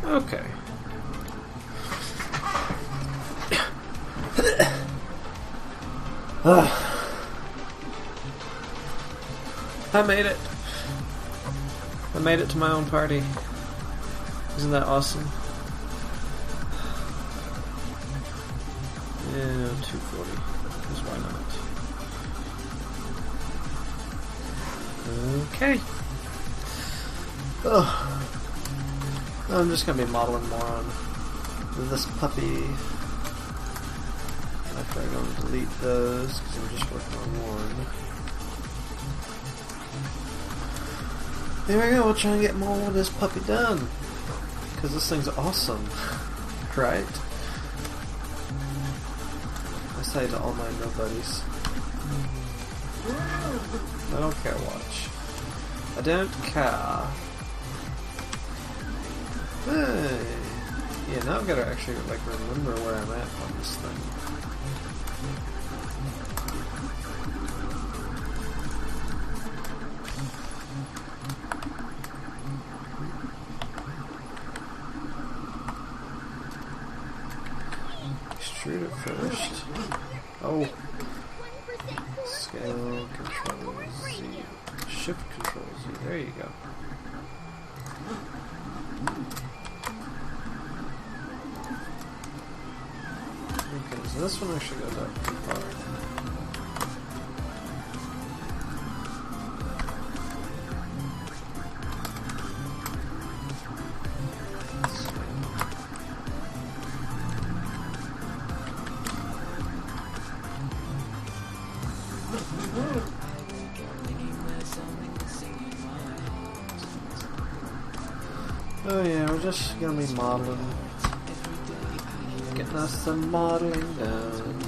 Okay. I made it. I made it to my own party. Isn't that awesome? Yeah, 240. Because why not? Okay. Oh. I'm just going to be modeling more on this puppy. After I go and delete those, because I'm just working on one. There we go, we'll try and get more of this puppy done. Because this thing's awesome. Right? I say to all my nobodies. I don't care, watch. I don't care. Hey. Yeah, now I've got to actually like remember where I'm at on this thing. Extrude it first. Oh. Scale, control Z. Shift control Z. There you go. Okay, so this one actually goes up too far. Oh yeah, we're just gonna be modeling. Getting us some modeling done.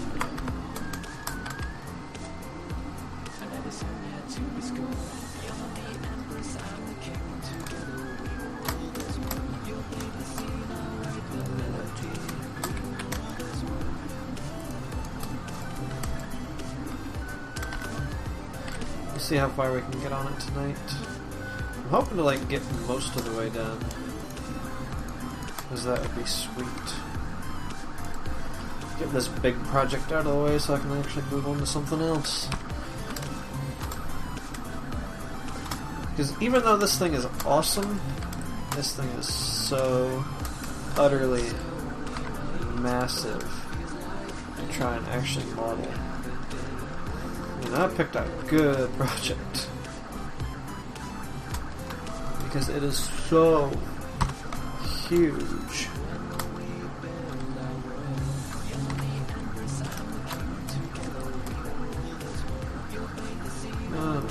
We'll see how far we can get on it tonight. I'm hoping to like get most of the way done, because that would be sweet. Get this big project out of the way so I can actually move on to something else. Because even though this thing is awesome, this thing is so utterly massive to try and actually model. And I picked a good project. Because it is so huge. I'm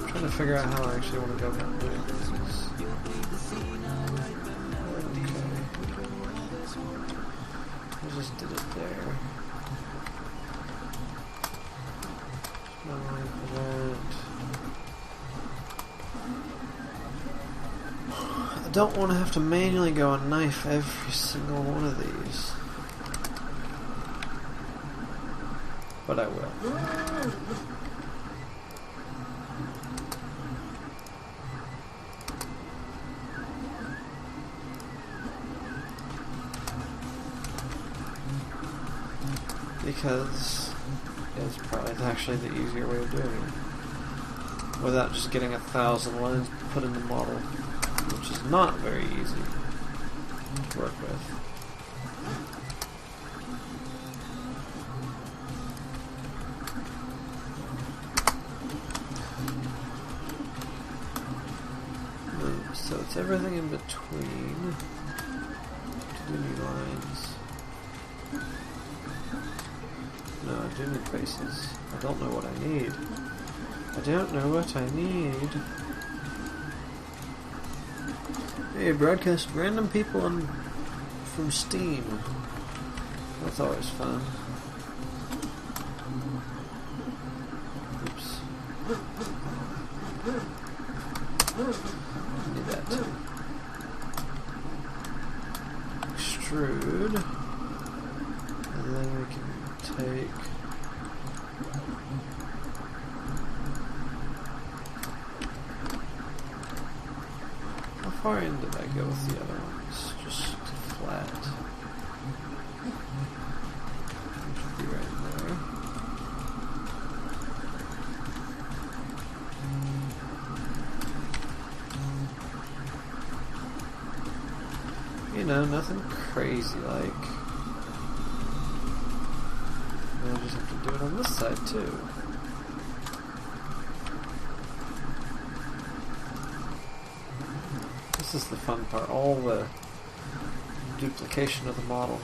trying to figure out how I actually want to go about doing this. Okay. I just did it there. I don't want to have to manually go and knife every single one of these. But I will. Because it's probably actually the easier way of doing it. Without just getting 1,000 lines put in the model, which is not very easy to work with. So it's everything in between. Do new lines. No, I do need faces. I don't know what I need. I don't know what I need. Hey, broadcast random people on from Steam. That's always fun. Oops. Need that too. Extrude. And then we can take... far in did I go with the other ones? Just flat. Should be right there. You know, nothing crazy like. And I just have to do it on this side too. This is the fun part, all the duplication of the model.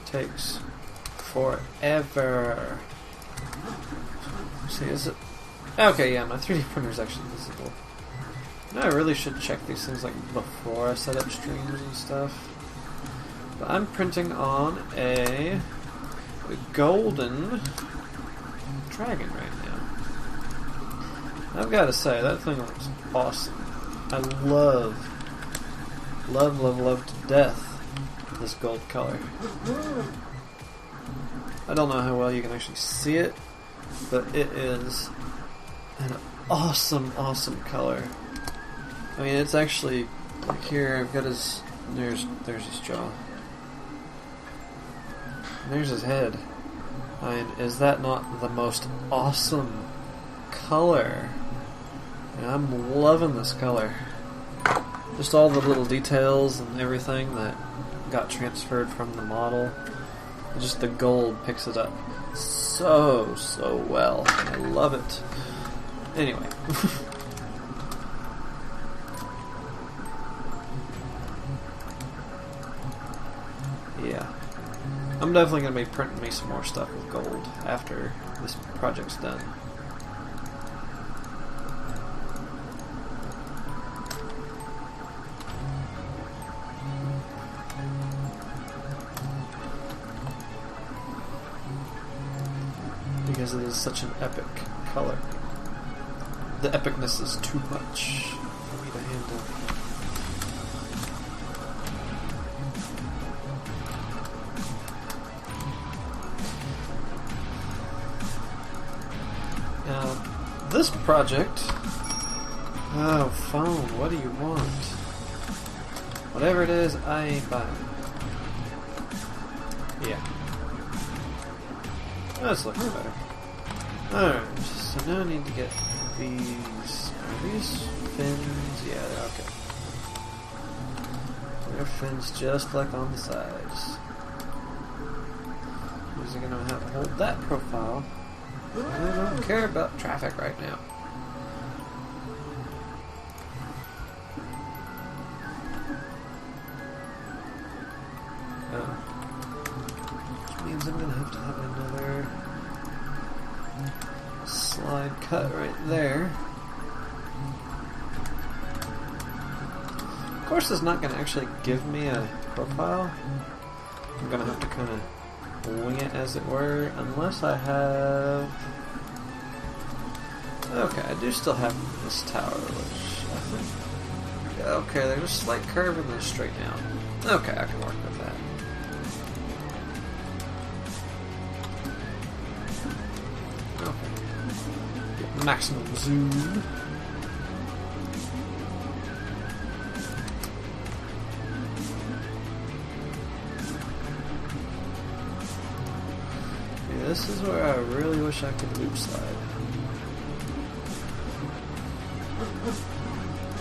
Takes forever. See, is it? Okay, yeah, my 3D printer is actually visible. Now I really should check these things like before I set up streams and stuff. But I'm printing on a golden dragon right now. I've got to say, that thing looks awesome. I love to death this gold color. I don't know how well you can actually see it, but it is an awesome color. I mean, it's actually, like here, I've got his, there's his jaw. And there's his head. I mean, is that not the most awesome color? And I'm loving this color. Just all the little details and everything that got transferred from the model. Just the gold picks it up so well. I love it. Anyway. Yeah. I'm definitely going to be printing me some more stuff with gold after this project's done. Because it is such an epic color. The epicness is too much for me to handle. Now, this project... Oh, phone, what do you want? Whatever it is, I ain't buying. Yeah. That's looking better. Alright, so now I need to get these... Are these fins? Yeah, they're okay. They're fins just like on the sides. These are going to have to hold that profile. I don't care about traffic right now. Which means I'm going to have another slide cut right there. Of course, it's not going to actually give me a profile. I'm going to have to kind of wing it, as it were, unless I have... Okay, I do still have this tower, which I think... Okay, there's a slight curve and then straight down. Okay, I can work with that. Okay. Get maximum zoom. Yeah, this is where I really wish I could loop slide.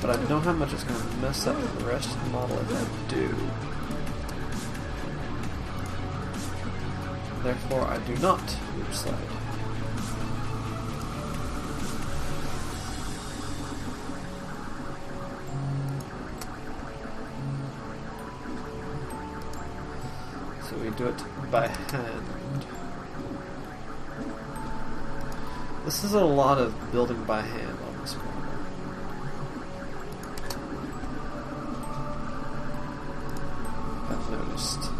But I know how much it's going to mess up the rest of the model if I do. Therefore, I do not loop slide. So we do it by hand. This is a lot of building by hand on this model. I've noticed.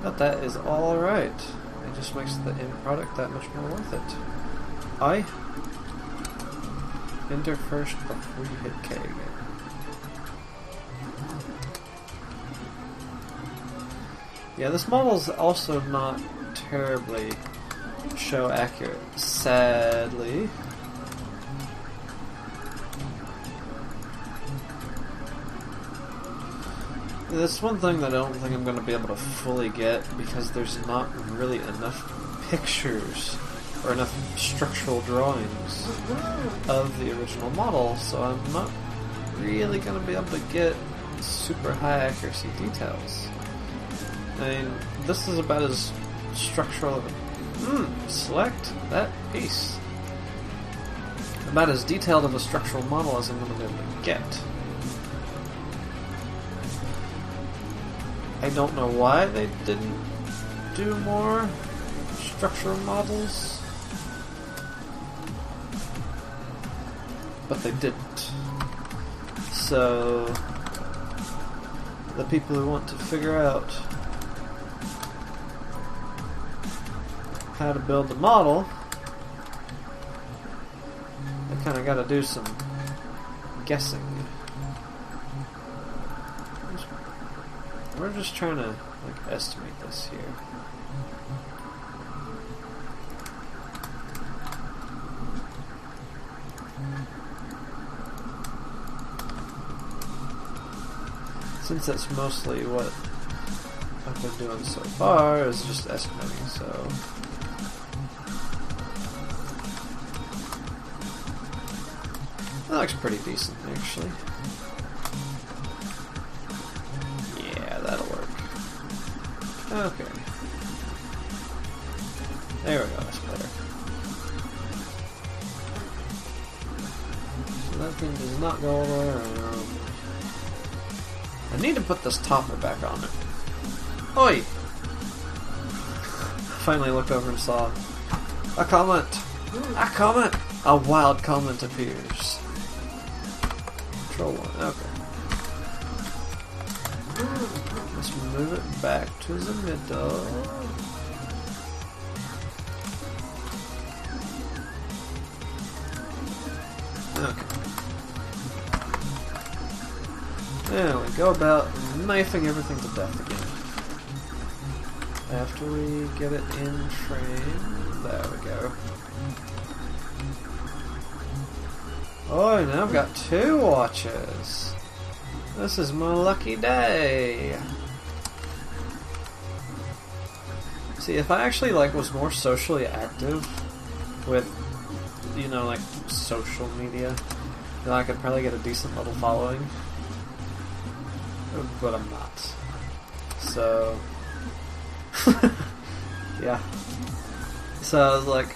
But that is alright. It just makes the end product that much more worth it. I enter first before you hit K again. Yeah, this model is also not terribly show accurate, sadly. That's one thing that I don't think I'm going to be able to fully get, because there's not really enough pictures or enough structural drawings of the original model, so I'm not really going to be able to get super high accuracy details. I mean, this is about as structural... select that piece. About as detailed of a structural model as I'm going to be able to get. I don't know why they didn't do more structural models, but they didn't. So, the people who want to figure out how to build the model, they kind of got to do some guessing. We're just trying to estimate this here. Since that's mostly what I've been doing so far, is just estimating, so... That looks pretty decent, actually. Yeah, that'll work. Okay. There we go, that's better. So that thing does not go all the way around. I need to put this topper back on it. Oi! Finally looked over and saw a comment! A comment! A wild comment appears. Control 1, okay. Let's move it back to the middle. Okay. There we go, about knifing everything to death again. After we get it in frame, there we go. Oh, now I've got 2 watches. This is my lucky day. See, if I actually was more socially active with, social media, then I could probably get a decent little following. But I'm not. So, yeah. So I was like,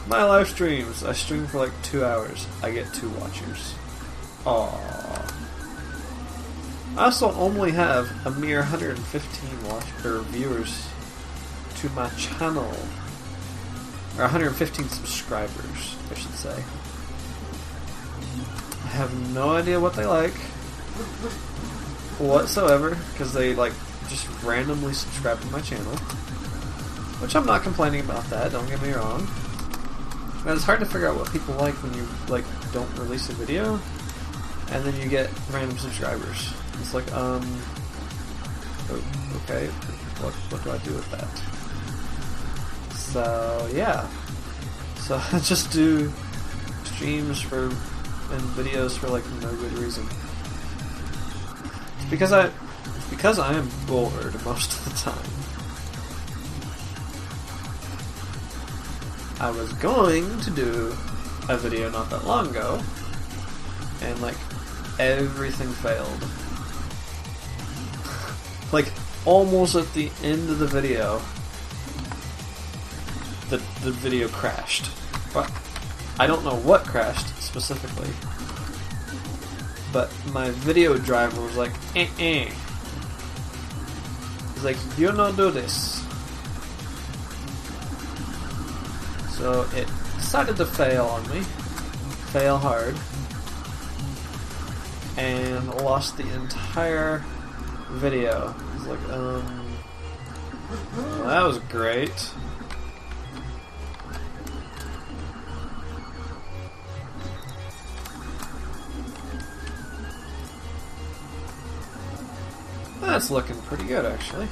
my live streams, I stream for 2 hours. I get 2 watchers. Aww. I also only have a mere 115 viewers to my channel. Or 115 subscribers, I should say. I have no idea what they like whatsoever, because they just randomly subscribe to my channel. Which I'm not complaining about that, don't get me wrong. But it's hard to figure out what people like when you don't release a video and then you get random subscribers. It's like, okay, what do I do with that? So yeah. So I just do streams and videos for no good reason. It's because I am bored most of the time. I was going to do a video not that long ago, and everything failed. Almost at the end of the video, the video crashed. But I don't know what crashed specifically, but my video driver was like, He's like, you don't do this. So it decided to fail on me. Fail hard. And lost the entire video. It's like, well, that was great. That's looking pretty good, actually.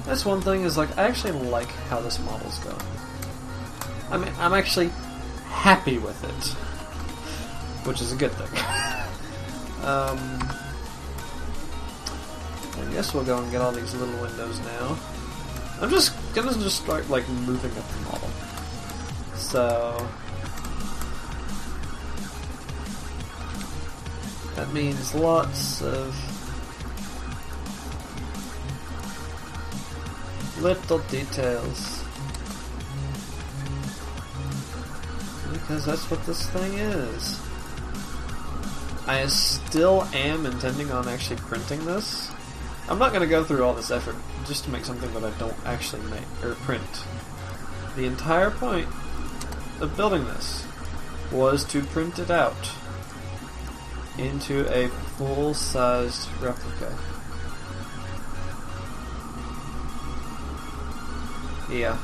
That's one thing, is I actually like how this model's going. I mean, I'm actually happy with it. which is a good thing. I guess we'll go and get all these little windows now. I'm just gonna start like moving up the model. So that means lots of little details. Because that's what this thing is. I still am intending on actually printing this. I'm not going to go through all this effort just to make something that I don't actually make or print. The entire point of building this was to print it out into a full-sized replica. Yeah.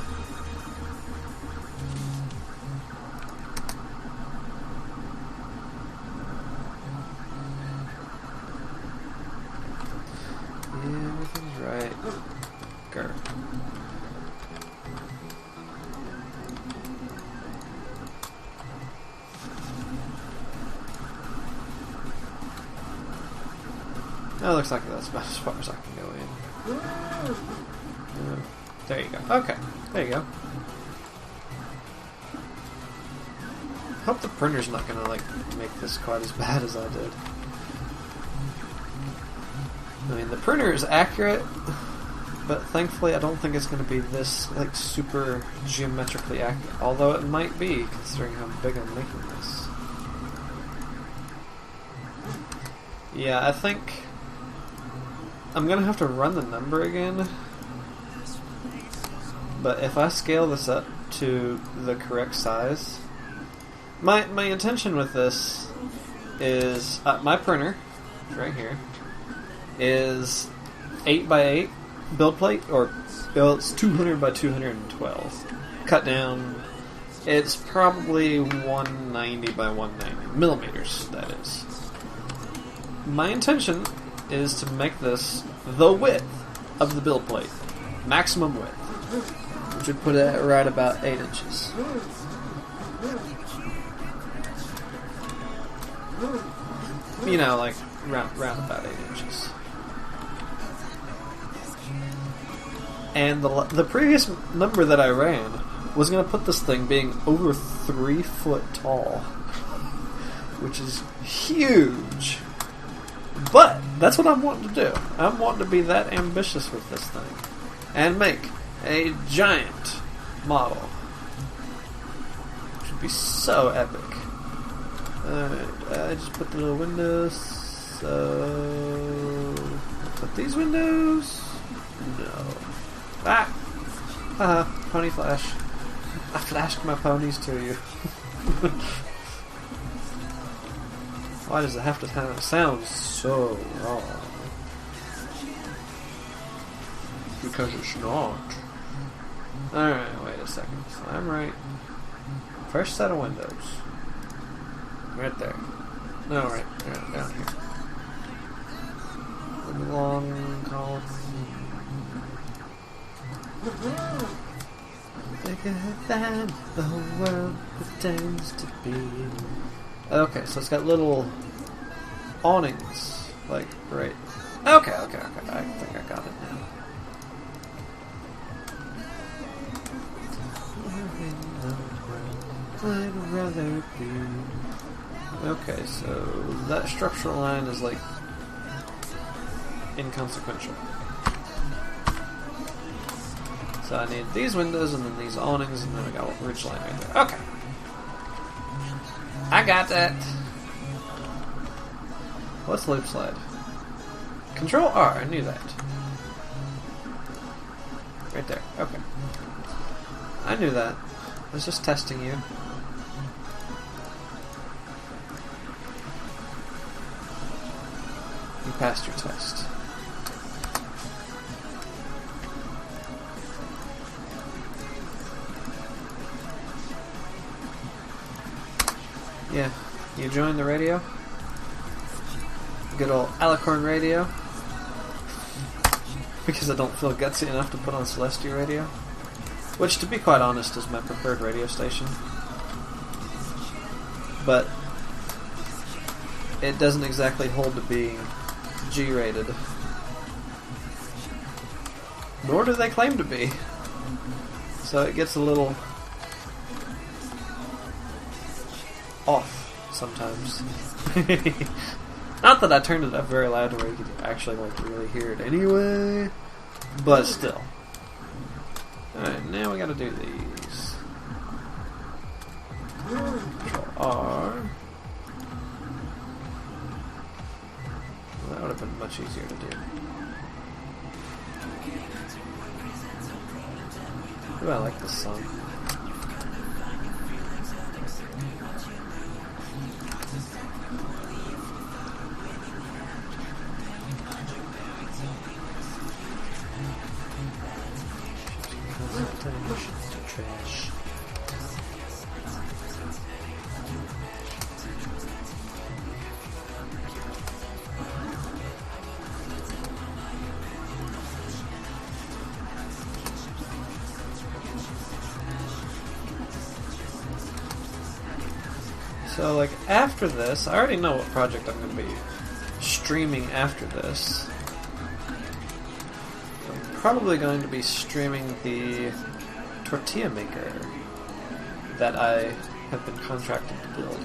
Everything's right. Grr. That looks like that's about as far as I can go in. There you go. Okay. There you go. Hope the printer's not gonna like make this quite as bad as I did. I mean, the printer is accurate, but thankfully I don't think it's going to be this like super geometrically accurate. Although it might be, considering how big I'm making this. Yeah, I think I'm going to have to run the number again. But if I scale this up to the correct size, my intention with this is my printer, right here, is 8x8 build plate, or it's 200 by 212. Cut down, it's probably 190 by 190 millimeters. That is. My intention is to make this the width of the build plate, maximum width, which would put it right about 8 inches. You know, like round about 8 inches. And the previous number that I ran was going to put this thing being over 3 foot tall, which is huge. But that's what I'm wanting to do. I'm wanting to be that ambitious with this thing and make a giant model, which would be so epic. Alright, I just put the little windows. So put these windows. No. Ah! Haha, pony flash. I flashed my ponies to you. Why does it have to sound so wrong? Because it's not. Alright, wait a second. So I'm right. First set of windows. Right there. No, right down here. The long column. Bigger than the world pretends to be. Okay, so it's got little awnings, like, right. Okay, I think I got it now. I'd rather be. Okay, so that structural line is, like, inconsequential. So I need these windows, and then these awnings, and then we got a ridge line right there. Okay. I got that. What's loop slide? Control R, I knew that. Right there, okay. I knew that. I was just testing you. You passed your test. Yeah, you joined the radio? Good old Alicorn radio. Because I don't feel gutsy enough to put on Celestia radio. Which, to be quite honest, is my preferred radio station. But it doesn't exactly hold to being G-rated. Nor do they claim to be. So it gets a little off sometimes. Not that I turned it up very loud to where you could actually like really hear it anyway, but still. Alright, now we gotta do these. Control R. Well, that would have been much easier to do. Ooh, I like this song. Trash. So, like, after this, I already know what project I'm going to be streaming after this. I'm probably going to be streaming the tortilla maker that I have been contracted to build.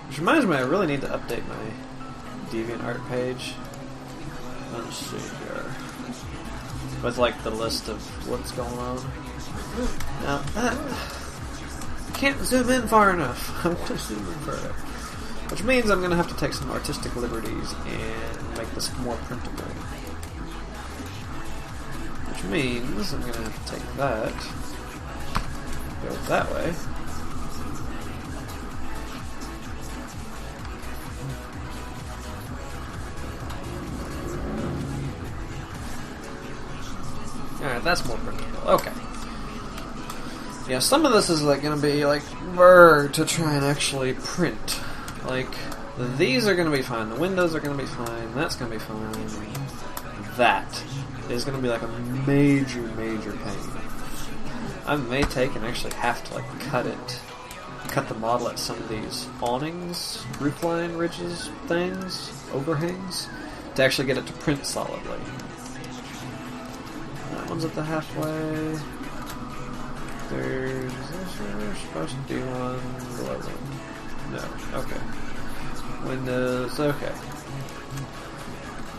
Which reminds me, I really need to update my DeviantArt page. Let's see here. With, like, the list of what's going on. Now, that... can't zoom in far enough. I'm going to zoom in further. Which means I'm going to have to take some artistic liberties and make this more printable. Which means I'm going to have to take that, go that way. Alright, that's more printable. Okay. Yeah, some of this is like going to be like to try and actually print. Like, these are going to be fine, the windows are going to be fine, that's going to be fine. That is going to be like a major pain. I may take and actually have to like cut the model at some of these awnings, roofline ridges things, overhangs, to actually get it to print solidly. That one's at the halfway. There's supposed to be one below one. No, okay. Windows, okay.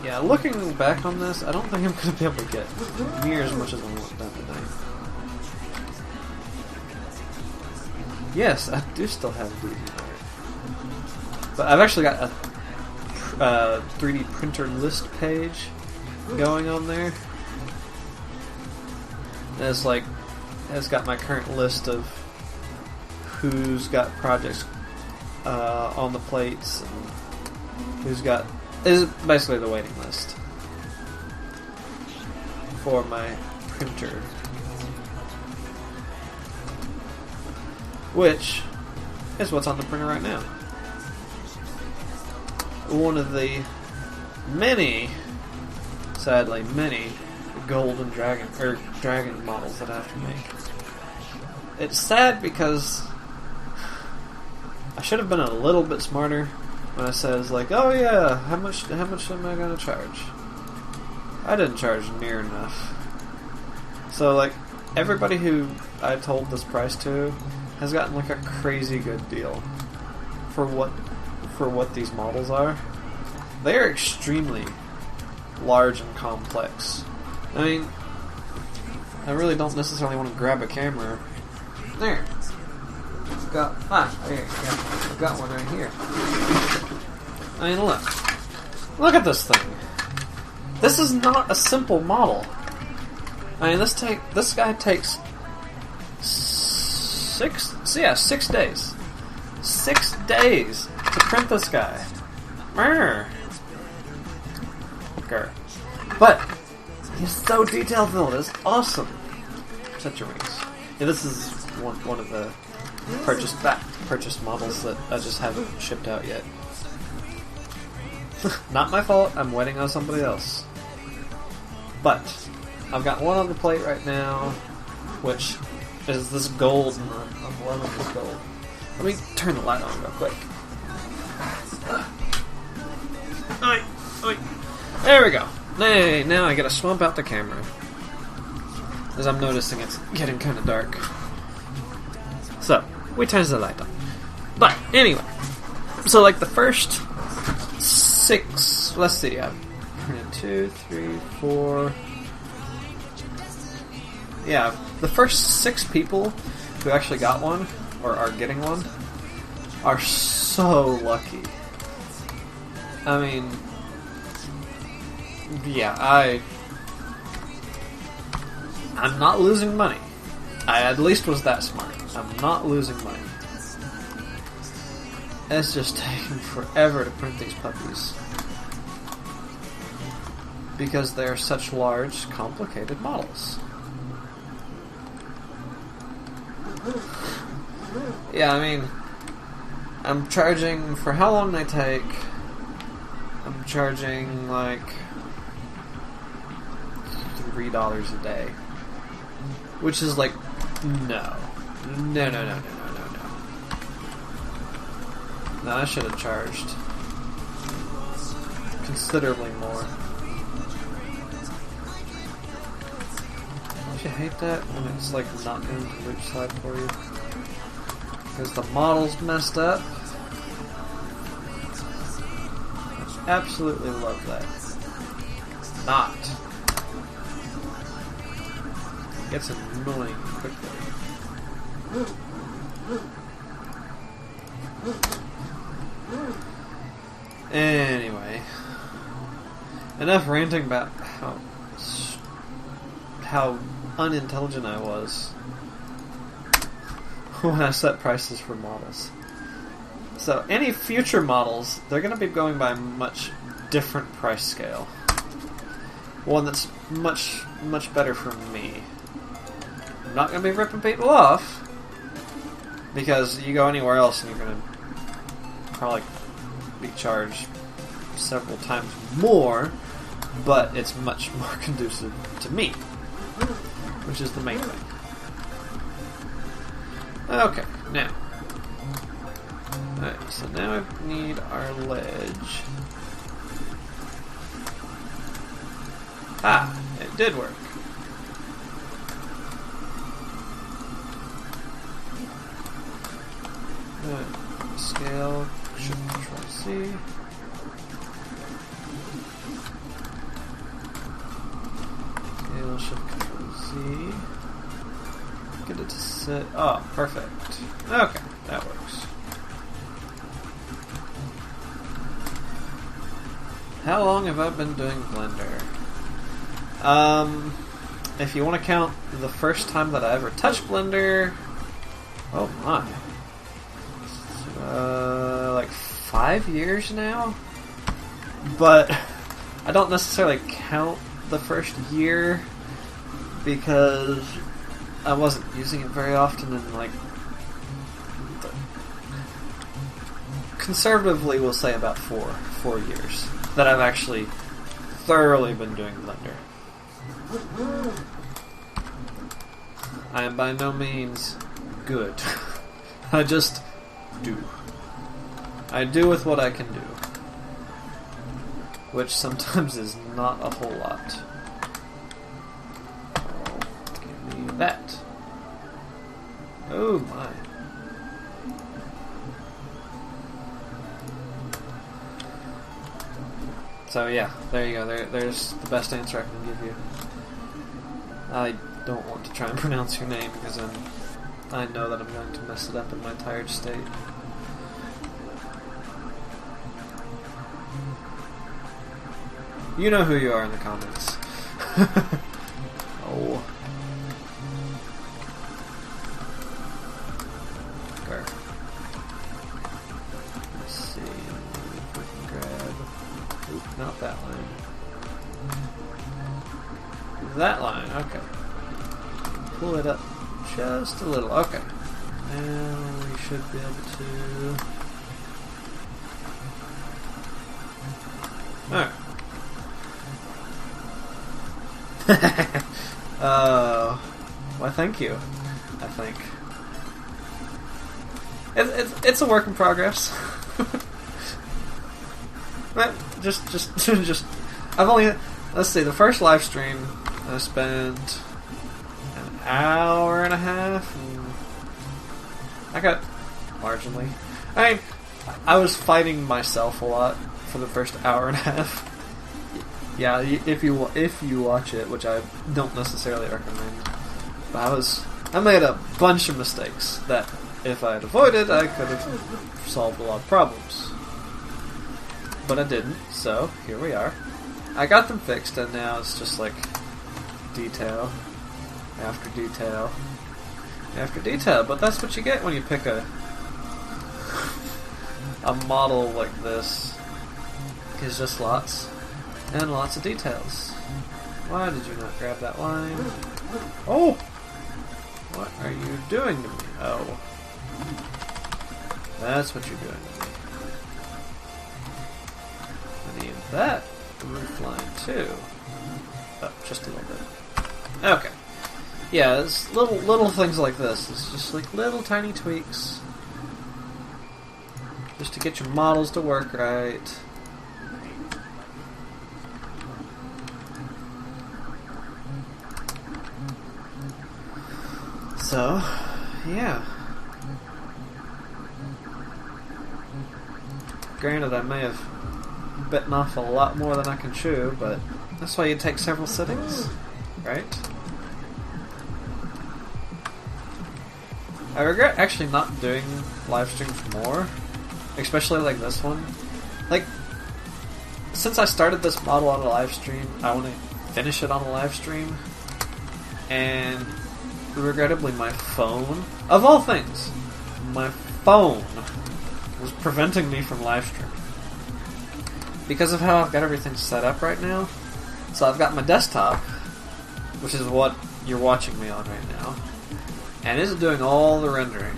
Yeah, looking back on this, I don't think I'm going to be able to get near as much as I want done tonight. Yes, I do still have DeviantArt. But I've actually got a 3D printer list page going on there. And it's like, it's got my current list of who's got projects on the plates and who's got... is basically the waiting list for my printer, which is what's on the printer right now. One of the many, sadly many, golden dragon or dragon models that I have to make. It's sad because I should have been a little bit smarter when I says like, oh yeah, how much am I gonna charge? I didn't charge near enough. So like everybody who I told this price to has gotten like a crazy good deal for what these models are. They are extremely large and complex. I mean, I really don't necessarily want to grab a camera. There. I've got one right here. I mean, look at this thing. This is not a simple model. I mean, this guy takes 6 days. 6 days to print this guy. But he's so detail filled. It's awesome. Set your wings. Yeah, this is one of the purchased models that I just haven't shipped out yet. Not my fault. I'm waiting on somebody else. But I've got one on the plate right now, which is this gold. I'm loving this gold. Let me turn the light on real quick. Oi! Oi! There we go. Hey, now I gotta swamp out the camera. As I'm noticing it's getting kind of dark. So, we turn the light on. But, anyway. So, like, the first 6... Let's see, I've printed 2, 3, 4... Yeah, the first 6 people who actually got one, or are getting one, are so lucky. I mean... Yeah, I'm not losing money. I at least was that smart. I'm not losing money. It's just taking forever to print these puppies. Because they're such large, complicated models. Yeah, I mean, I'm charging for how long they take. I'm charging like $3 a day. Which is like, no. No. No, I should have charged considerably more. Don't you hate that when it's like not going to which side for you? Because the model's messed up. I absolutely love that. Not. It gets annoying quickly. Anyway, enough ranting about how unintelligent I was when I set prices for models. So any future models, they're going to be going by a much different price scale. One that's much better for me. I'm not going to be ripping people off, because you go anywhere else and you're going to probably be charged several times more, but it's much more conducive to me, which is the main thing. Okay, now. Alright, so now we need our ledge. Ah, it did work. Alright, scale, Shift Control C. Scale, Shift Control Z. Get it to sit. Oh, perfect. Okay, that works. How long have I been doing Blender? If you want to count the first time that I ever touched Blender, oh my, like 5 years now. But I don't necessarily count the first year because I wasn't using it very often, and like conservatively we'll say about 4 years that I've actually thoroughly been doing Blender. I am by no means good. I just do. I do with what I can do, which sometimes is not a whole lot. Oh, give me that. Oh my. So yeah, there you go. There's the best answer I can give you. I don't want to try and pronounce your name because I know that I'm going to mess it up in my tired state. You know who you are in the comments. Oh. Okay. Let's see if we can grab... Oop, not that line. That line, okay. Pull it up just a little, okay. Now we should be able to... Alright. Why thank you, I think. It's a work in progress. But just. I've only. Let's see. The first live stream, I spent an hour and a half. And I got marginally. I mean, I was fighting myself a lot for the first hour and a half. Yeah, if you watch it, which I don't necessarily recommend, but I made a bunch of mistakes that if I had avoided, I could have solved a lot of problems. But I didn't, so here we are. I got them fixed, and now it's just like detail after detail after detail. But that's what you get when you pick a model like this. It's just lots and lots of details. Why did you not grab that line? Oh! What are you doing to me? Oh. That's what you're doing to me. I need that roof line too. Oh, just a little bit. Okay. Yeah, it's little things like this. It's just like little tiny tweaks. Just to get your models to work right. So, yeah. Granted, I may have bitten off a lot more than I can chew, but that's why you take several sittings, right? I regret actually not doing live streams more, especially like this one. Like, since I started this model on a live stream, I want to finish it on a live stream, and regrettably my phone, of all things, my phone was preventing me from live streaming. Because of how I've got everything set up right now. So I've got my desktop, which is what you're watching me on right now, and it's doing all the rendering.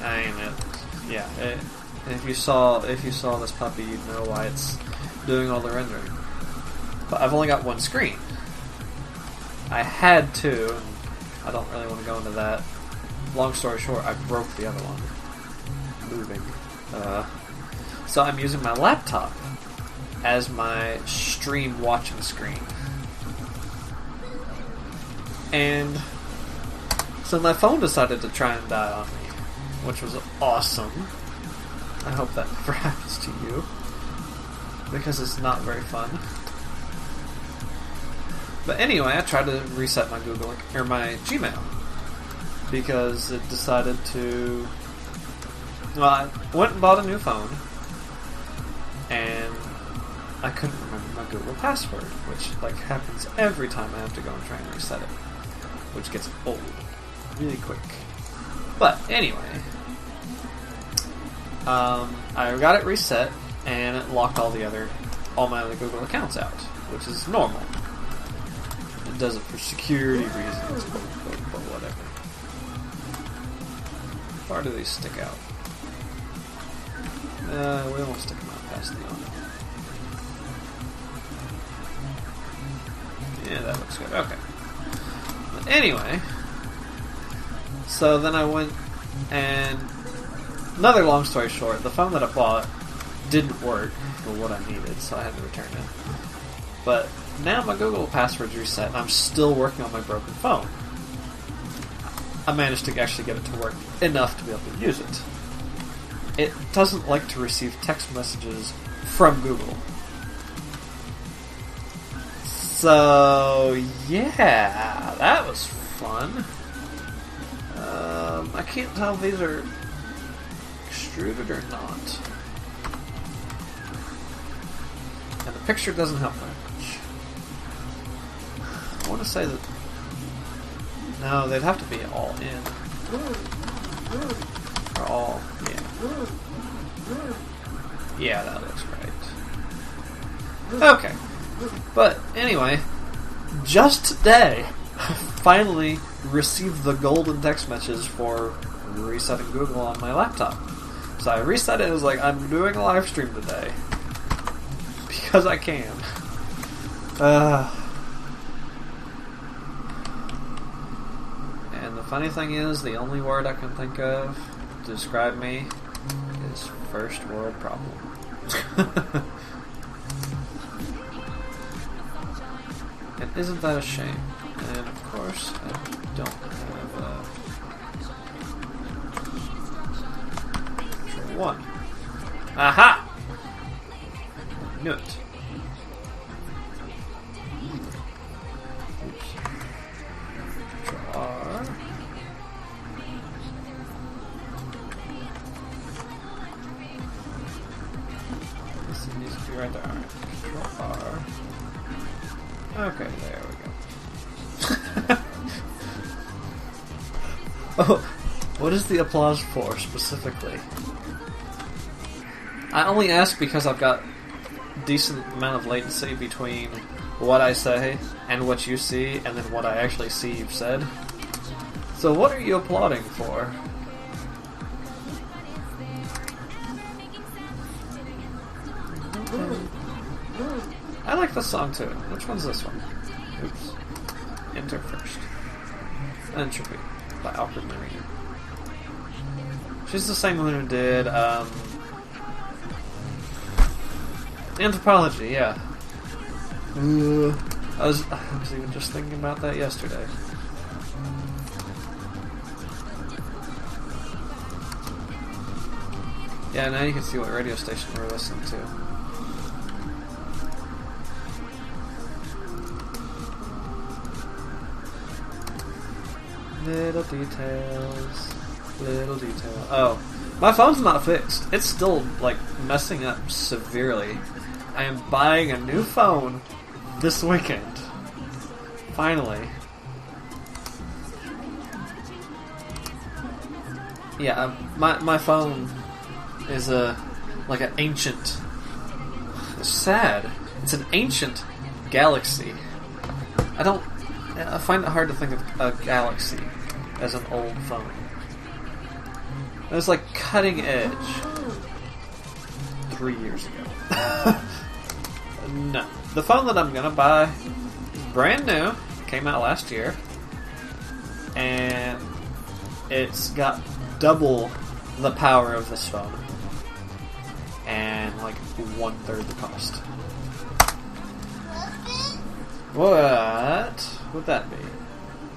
I mean, if you saw this puppy, you'd know why it's doing all the rendering. But I've only got one screen. I had two, and I don't really want to go into that. Long story short, I broke the other one. Moving. So I'm using my laptop as my stream watching screen. And so my phone decided to try and die on me, which was awesome. I hope that never happens to you, because it's not very fun. But anyway, I tried to reset my my Gmail, because it decided to. Well, I went and bought a new phone, and I couldn't remember my Google password, which happens every time I have to go and try and reset it, which gets old really quick. But anyway, I got it reset, and it locked all my other Google accounts out, which is normal. It does it for security reasons, but whatever. How far do these stick out? We won't stick them out past the awning. Yeah, that looks good. Okay. But anyway, so then I went and... Another long story short, the phone that I bought didn't work for what I needed, so I had to return it. But now my Google password's reset, and I'm still working on my broken phone. I managed to actually get it to work enough to be able to use it. It doesn't like to receive text messages from Google. So, yeah, that was fun. I can't tell if these are extruded or not. And the picture doesn't help very much. I want to say that... No, they'd have to be all in. Or all... yeah. Yeah, that looks right. Okay. But, anyway, just today, I finally received the golden text message for resetting Google on my laptop. So I reset it, it was like, I'm doing a live stream today. Because I can. And the funny thing is, the only word I can think of to describe me is first world problem. And isn't that a shame? And of course, I don't have control 1. Aha! Nut. Oops. Control R. This needs to be right there. Alright. Control R. Okay, there we go. Oh, what is the applause for specifically? I only ask because I've got decent amount of latency between what I say and what you see, and then what I actually see you've said. So what are you applauding for? I like this song too. Which one's this one? Oops. Enter first. Entropy by Alfred Marina. She's the same one who did Anthropology, yeah. I was even just thinking about that yesterday. Yeah, now you can see what radio station we're listening to. Little details. Little detail. Oh. My phone's not fixed. It's still, like, messing up severely. I am buying a new phone this weekend. Finally. Yeah, my phone is like an ancient... It's sad. It's an ancient Galaxy. I find it hard to think of a Galaxy as an old phone. It was like cutting edge 3 years ago. No. The phone that I'm gonna buy is brand new. It came out last year. And it's got double the power of this phone. And like 1/3 the cost. What would that be?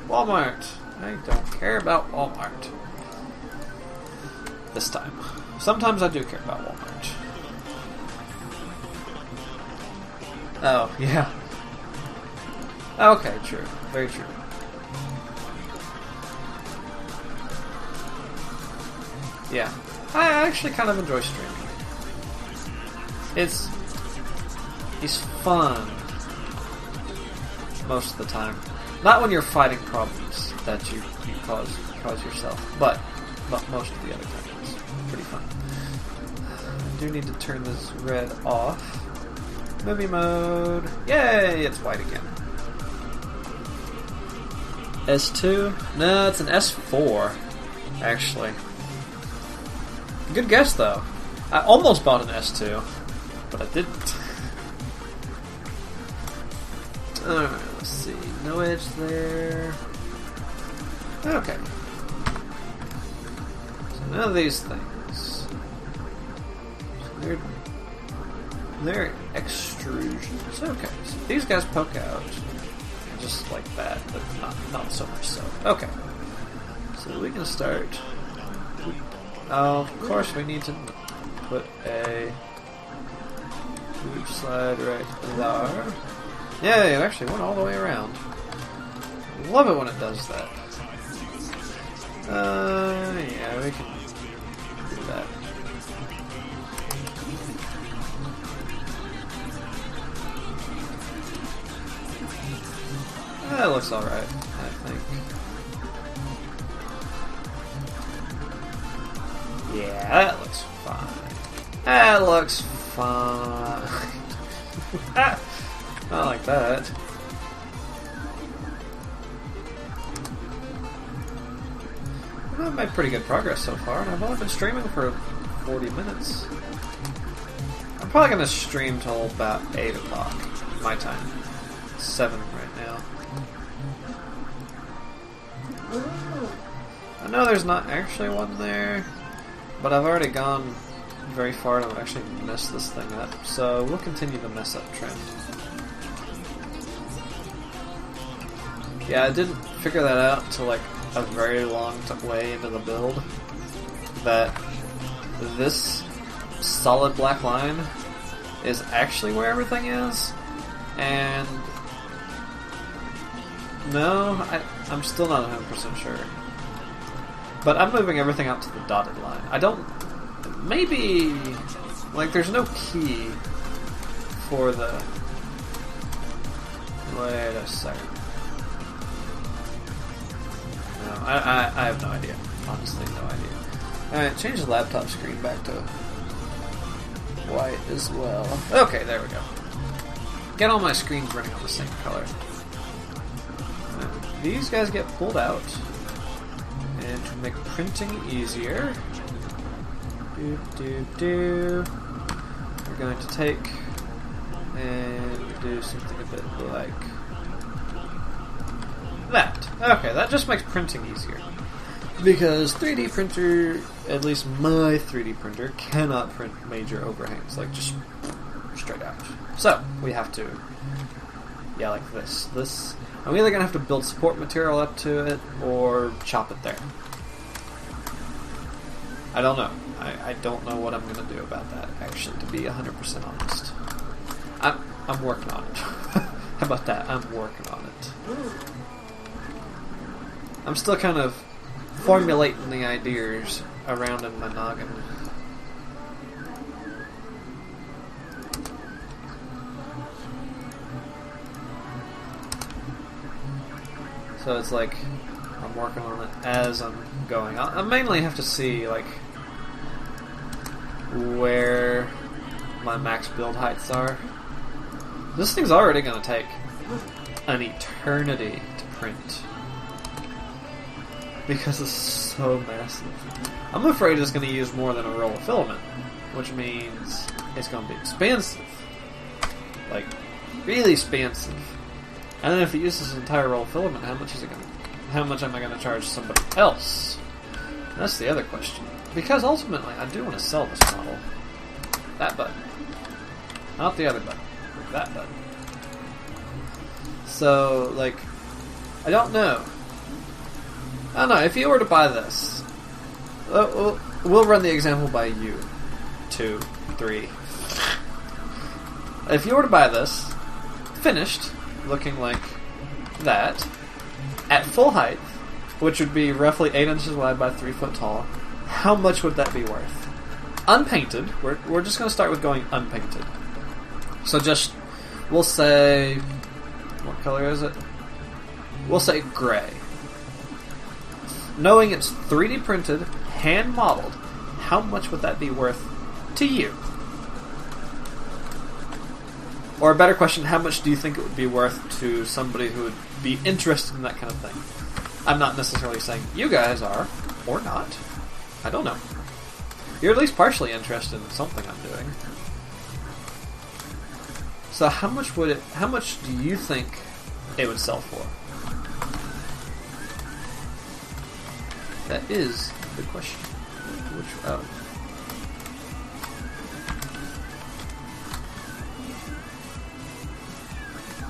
Walmart. I don't care about Walmart. This time. Sometimes I do care about Walmart. Oh, yeah. Okay, true. Very true. Yeah. I actually kind of enjoy streaming. It's fun most of the time. Not when you're fighting problems that you cause yourself, but most of the other times it's pretty fun. I do need to turn this red off. Movie mode. Yay! It's white again. S2? No, it's an S4, actually. Good guess, though. I almost bought an S2, but I didn't. Alright, let's see. No edge there. Okay. So none of these things. So they're extrusions. Okay, so these guys poke out. Just like that, but not so much so. Okay. So we can start. Oh, of course we need to put a food slide right there. Yeah, it actually went all the way around. Love it when it does that. Yeah, we can do that. That looks alright, I think. Yeah, that looks fine. That looks fine. Not like that. I've made pretty good progress so far, and I've only been streaming for 40 minutes. I'm probably going to stream till about 8 o'clock, my time. It's 7 right now. I know there's not actually one there, but I've already gone very far to actually mess this thing up, so we'll continue to mess up trend. Yeah, I didn't figure that out until like a very long way into the build. That this solid black line is actually where everything is, and no, I'm still not 100% sure. But I'm moving everything out to the dotted line. I don't... Maybe... Like, there's no key for the... Wait a second. No, I have no idea. Honestly, no idea. Alright, change the laptop screen back to white as well. Okay, there we go. Get all my screens running on the same color. These guys get pulled out. And to make printing easier, we're going to take and do something a bit like that. Okay, that just makes printing easier. Because 3D printer, at least my 3D printer, cannot print major overhangs, like just straight out. So, we have to, yeah, like this. I'm either going to have to build support material up to it, or chop it there. I don't know. I don't know what I'm going to do about that, actually, to be 100% honest. I'm working on it. How about that? I'm working on it. I'm still kind of formulating the ideas around in my noggin. So it's like I'm working on it as I'm going. I mainly have to see like where my max build heights are. This thing's already going to take an eternity to print because it's so massive. I'm afraid it's going to use more than a roll of filament, which means it's going to be expensive, like really expensive. And then if it uses an entire roll of filament, how much am I going to charge somebody else? That's the other question. Because ultimately, I do want to sell this model. That button. Not the other button. That button. So, like, I don't know. I don't know, if you were to buy this, we'll run the example by you. 2, 3. If you were to buy this, finished, looking like that, at full height, which would be roughly 8 inches wide by 3 foot tall, how much would that be worth? Unpainted, we're just going to start with going unpainted. So just, we'll say, what color is it? We'll say gray. Knowing it's 3D printed, hand modeled, how much would that be worth to you? Or a better question, how much do you think it would be worth to somebody who would be interested in that kind of thing? I'm not necessarily saying you guys are, or not. I don't know. You're at least partially interested in something I'm doing. So how much do you think it would sell for? That is the question.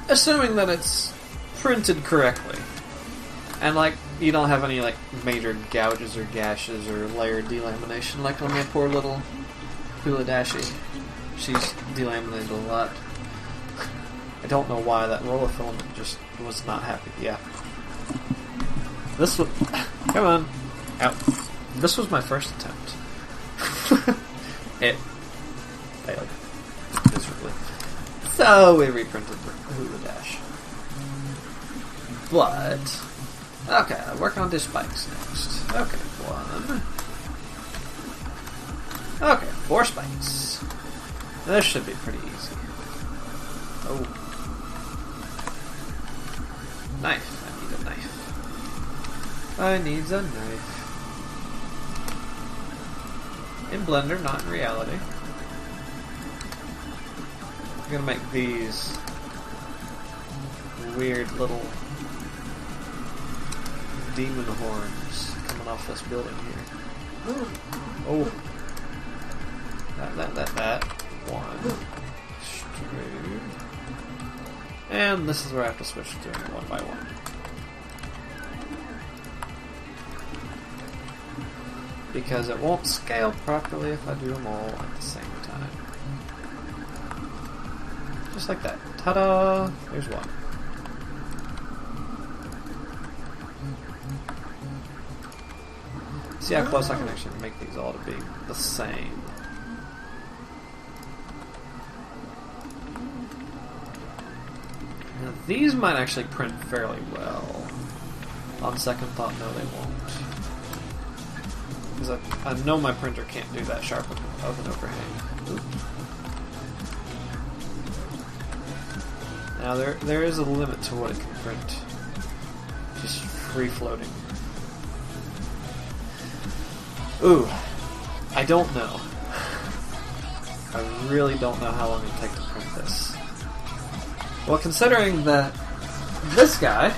Assuming that it's printed correctly, and like you don't have any like major gouges or gashes or layered delamination like on my poor little Hula Dashi. She's delaminated a lot. I don't know why that roll of filament just was not happy. Yeah. This was... Come on. Out. This was my first attempt. It failed miserably. So we reprinted the Hula Dash. But... Okay, I'll work on the spikes next. Okay, 1. Okay, 4 spikes. This should be pretty easy. Oh. Knife. I need a knife. I need a knife. In Blender, not in reality. I'm gonna make these weird little demon horns coming off this building here. Oh. That. 1. Straight. And this is where I have to switch to doing it one by one. because it won't scale properly if I do them all at the same time. Just like that. Ta-da! There's one. See how close I can actually make these all to be the same. Now these might actually print fairly well. On second thought, no they won't. Because I know my printer can't do that sharp of an overhang. Oops. Now there is a limit to what it can print. Just free floating. Ooh, I don't know. I really don't know how long it'll take to print this. Well, considering that this guy,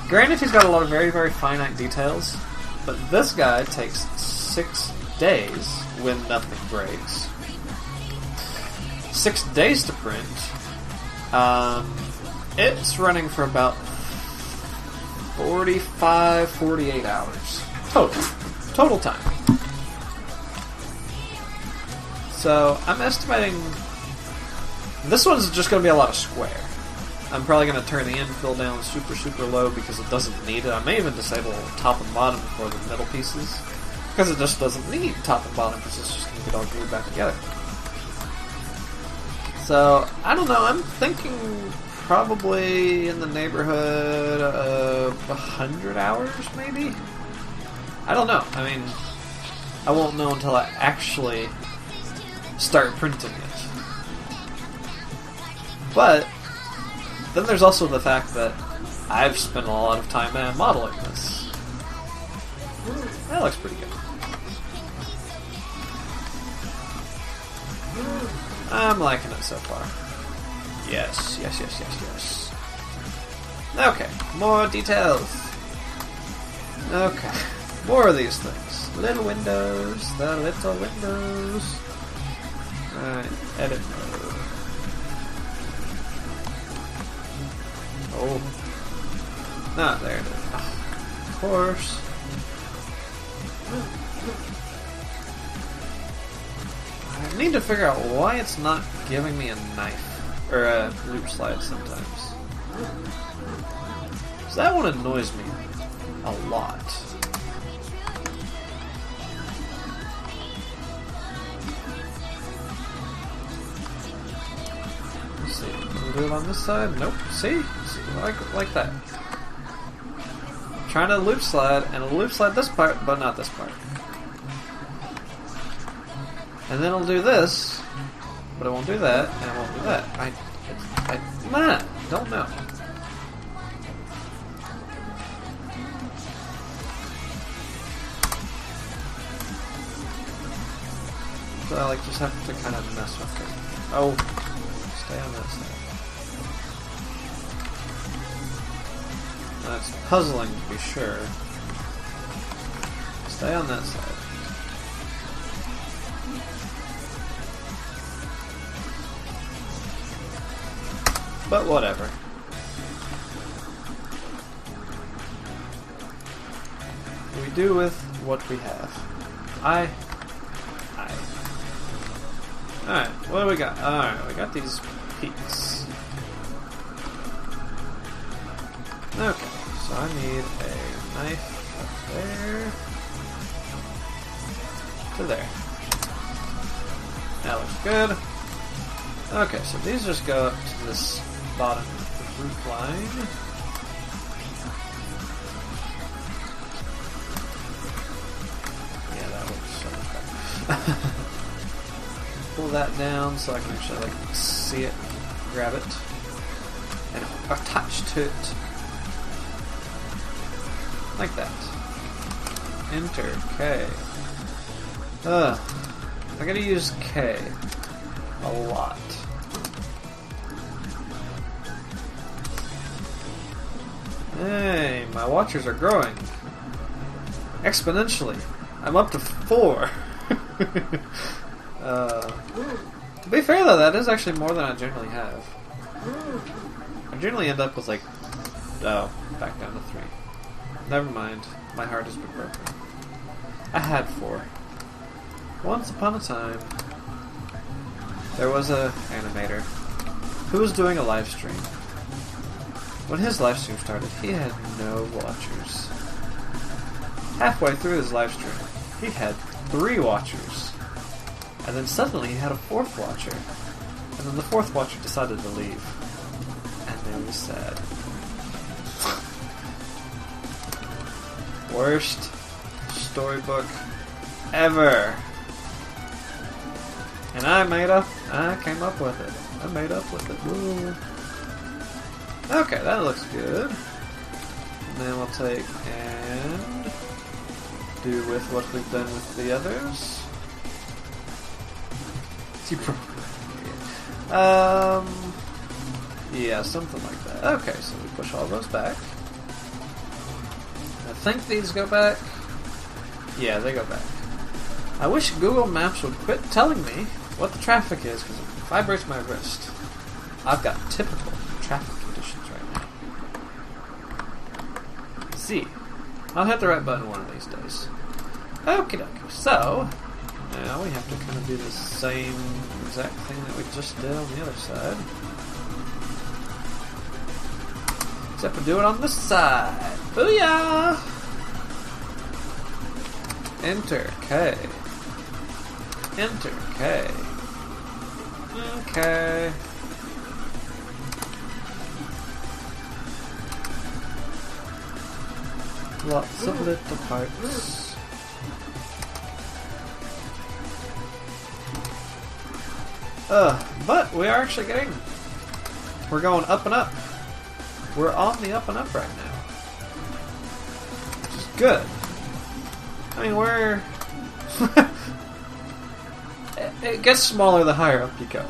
granted he's got a lot of very, very finite details, but this guy takes 6 days when nothing breaks. 6 days to print. It's running for about 45, 48 hours. Total time. So, I'm estimating this one's just going to be a lot of square. I'm probably going to turn the infill down super, super low because it doesn't need it. I may even disable top and bottom for the middle pieces because it just doesn't need top and bottom because it's just going to get all glued back together. So, I don't know. I'm thinking probably in the neighborhood of 100 hours, maybe? I don't know. I mean, I won't know until I actually start printing it. But then there's also the fact that I've spent a lot of time modeling this. That looks pretty good. I'm liking it so far. Yes. Okay, more details. Okay, more of these things. Little windows, the little windows. Alright, edit mode. Oh. Ah, there it is. Of course. I need to figure out why it's not giving me a knife. Or a loop slide sometimes. So that one annoys me a lot. Let's see. We'll do it on this side. Nope. See? Like that. I'm trying to loop slide, and it'll loop slide this part, but not this part. And then it'll do this, but it won't do that, and it won't do that. I don't know. So I just have to kind of mess with it. Oh, stay on that side. That's puzzling to be sure. Stay on that side. But whatever. We do with what we have. Alright, what do we got? Alright, we got these peaks. Okay, so I need a knife up there to there. That looks good. Okay, so these just go up to this bottom roof line. Yeah, that looks so much better. Pull that down so I can actually see it, grab it, and attach to it like that. Enter K. I gotta use K a lot. Hey, my watchers are growing exponentially. I'm up to 4. To be fair though, that is actually more than I generally have. I generally end up with back down to 3. Never mind, my heart has been broken. I had 4. Once upon a time, there was a animator who was doing a live stream. When his live stream started, he had no watchers. Halfway through his live stream, he had 3 watchers. And then suddenly he had a 4th watcher. And then the 4th watcher decided to leave. And they were sad. Worst storybook ever. And I came up with it. I made up with it. Woo. Okay, that looks good. And then we'll take and do with what we've done with the others. Yeah, something like that. Okay, so we push all those back. I think these go back. Yeah, they go back. I wish Google Maps would quit telling me what the traffic is, because it vibrates my wrist. I've got typical traffic conditions right now. See, I'll hit the right button one of these days. Okie dokie. So, now we have to kind of do the same exact thing that we just did on the other side. Except we do it on this side. Booyah! Enter K. Enter K. Okay. Lots of little parts. But we are actually we're going up and up. We're on the up and up right now. Which is good. I mean, we're... it gets smaller the higher up you go.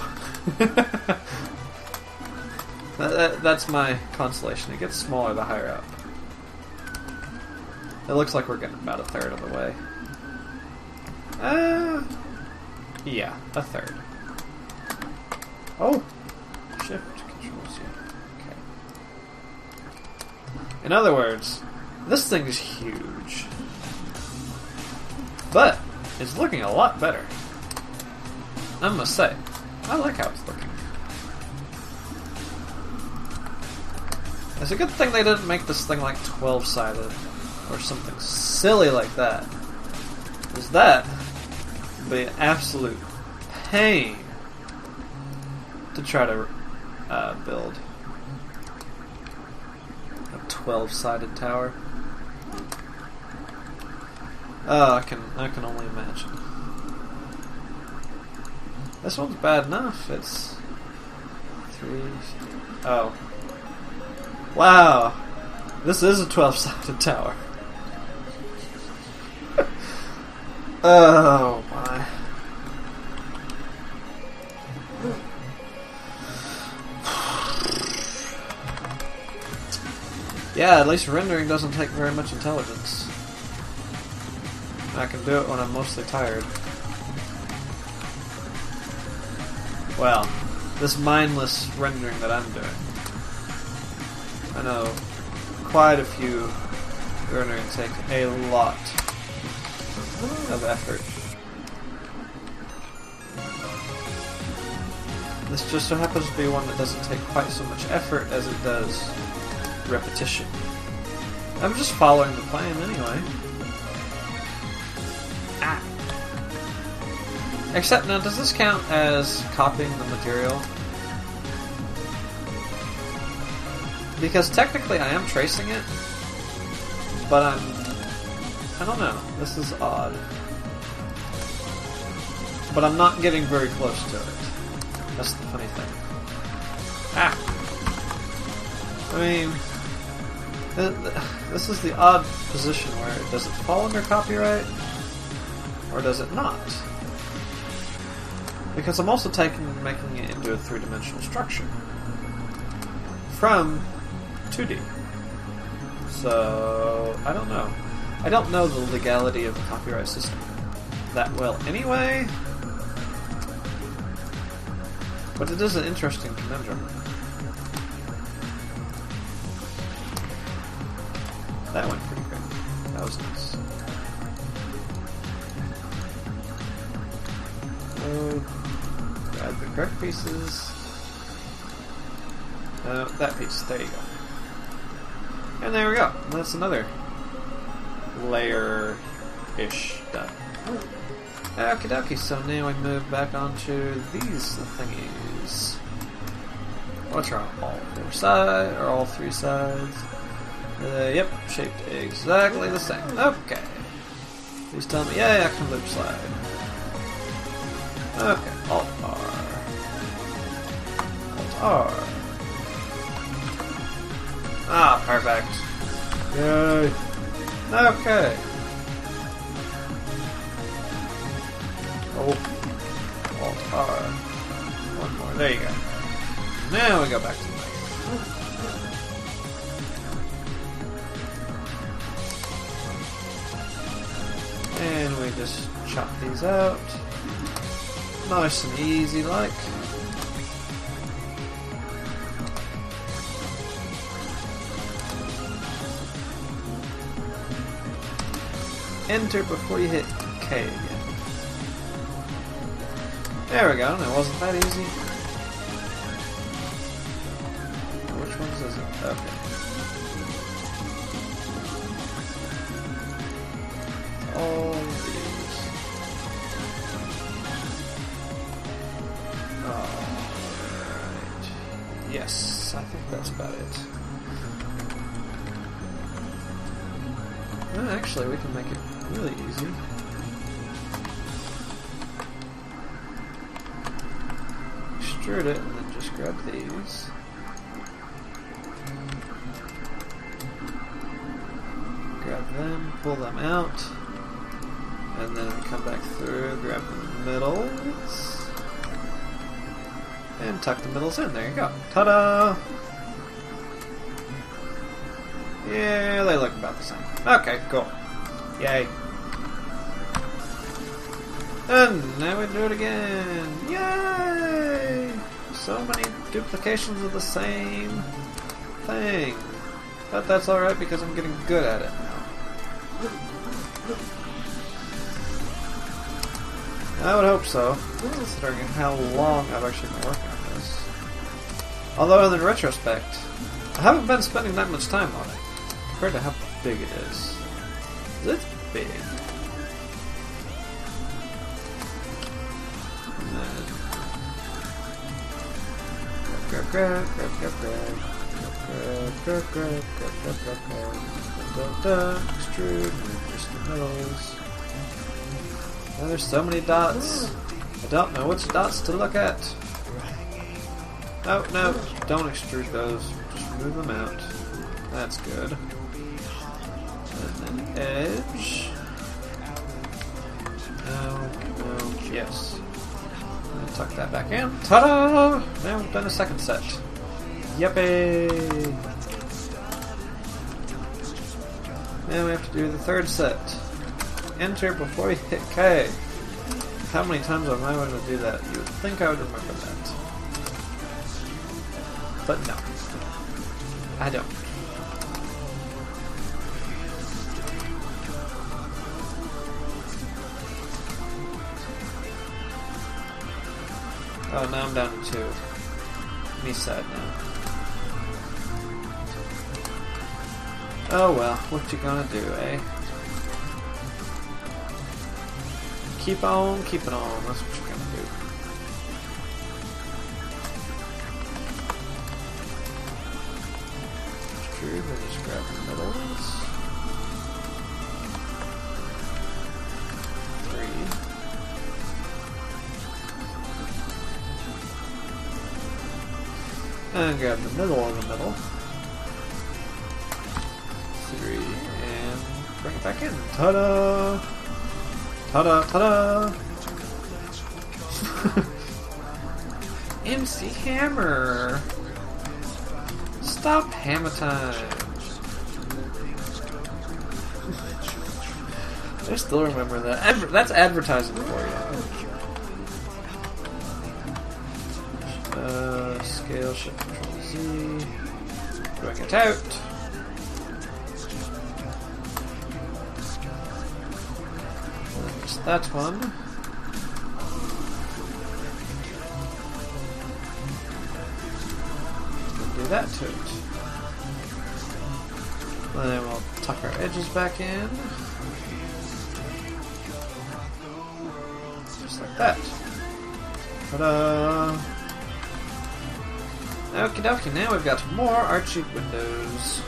That's my consolation. It gets smaller the higher up. It looks like we're getting about a third of the way. Yeah, a third. Oh! Shift controls you. Okay. In other words, this thing is huge. But it's looking a lot better. I must say, I like how it's looking. It's a good thing they didn't make this thing like 12-sided or something silly like that. Because that would be an absolute pain to try to build a 12-sided tower. Oh, I can only imagine. This one's bad enough. It's 3. Oh, wow! This is a 12-sided tower. Oh my! Yeah, at least rendering doesn't take very much intelligence. I can do it when I'm mostly tired. Well, this mindless rendering that I'm doing. I know quite a few rendering take a lot of effort. This just so happens to be one that doesn't take quite so much effort as it does repetition. I'm just following the plan anyway. Except now, does this count as copying the material? Because technically I am tracing it, but I don't know. This is odd. But I'm not getting very close to it. That's the funny thing. I mean, this is the odd position where does it fall under copyright, or does it not? Because I'm also making it into a 3-dimensional structure from 2D. So, I don't know. I don't know the legality of the copyright system that well anyway. But it is an interesting conundrum. That went pretty quick. That was nice. correct pieces. That piece. There you go. And there we go. That's another layer-ish done. Okie dokie, so now we move back onto these thingies. Which are all four sides, or all three sides. Yep, shaped exactly the same. Okay. Please tell me, yeah, I can loop slide. Okay, Alt R. Alt R. Ah, perfect. Yay. Okay. Oh. Alt R. One more. There you go. Now we go back to the knife. And we just chop these out. Nice and easy like. Enter before you hit K again. There we go, and it wasn't that easy. Which ones is it? Okay. All these. Alright. Yes, I think that's about it. Well, actually, we can make it really easy. Extrude it and then just grab these. Grab them, pull them out, and then come back through, grab the middles, and tuck the middles in. There you go. Ta-da! Yeah, they look about the same. Okay, cool. Yay. And now we do it again. Yay! So many duplications of the same thing. But that's alright because I'm getting good at it now. I would hope so, considering how long I've actually been working on this. Although in retrospect, I haven't been spending that much time on it, compared to how big it is. It's big. And then grab. Extrude, just the middles. And there's so many dots. I don't know which dots to look at. Oh, no, don't extrude those. Just move them out. That's good. And then edge. No, yes. And tuck that back in. Ta-da! Now we've done a second set. Yippee! Now we have to do the third set. Enter before you hit K. How many times am I going to do that? You would think I would remember that. But no. I don't. Oh, now I'm down to 2. Me sad now. Oh well, what you gonna do, eh? Keep on keeping on, that's what you're gonna do. True, then just grab the middles. 3. And grab the middle of the middle. 3, and bring it back in. Ta-da! Ta-da, ta-da! MC Hammer! Stop hammer time! I still remember that. That's advertising for you. Scale, shift, control Z. Bring it out. That one. do that to it. Then we'll tuck our edges back in. Just like that. Ta-da! Okie dokie, now we've got more arched windows.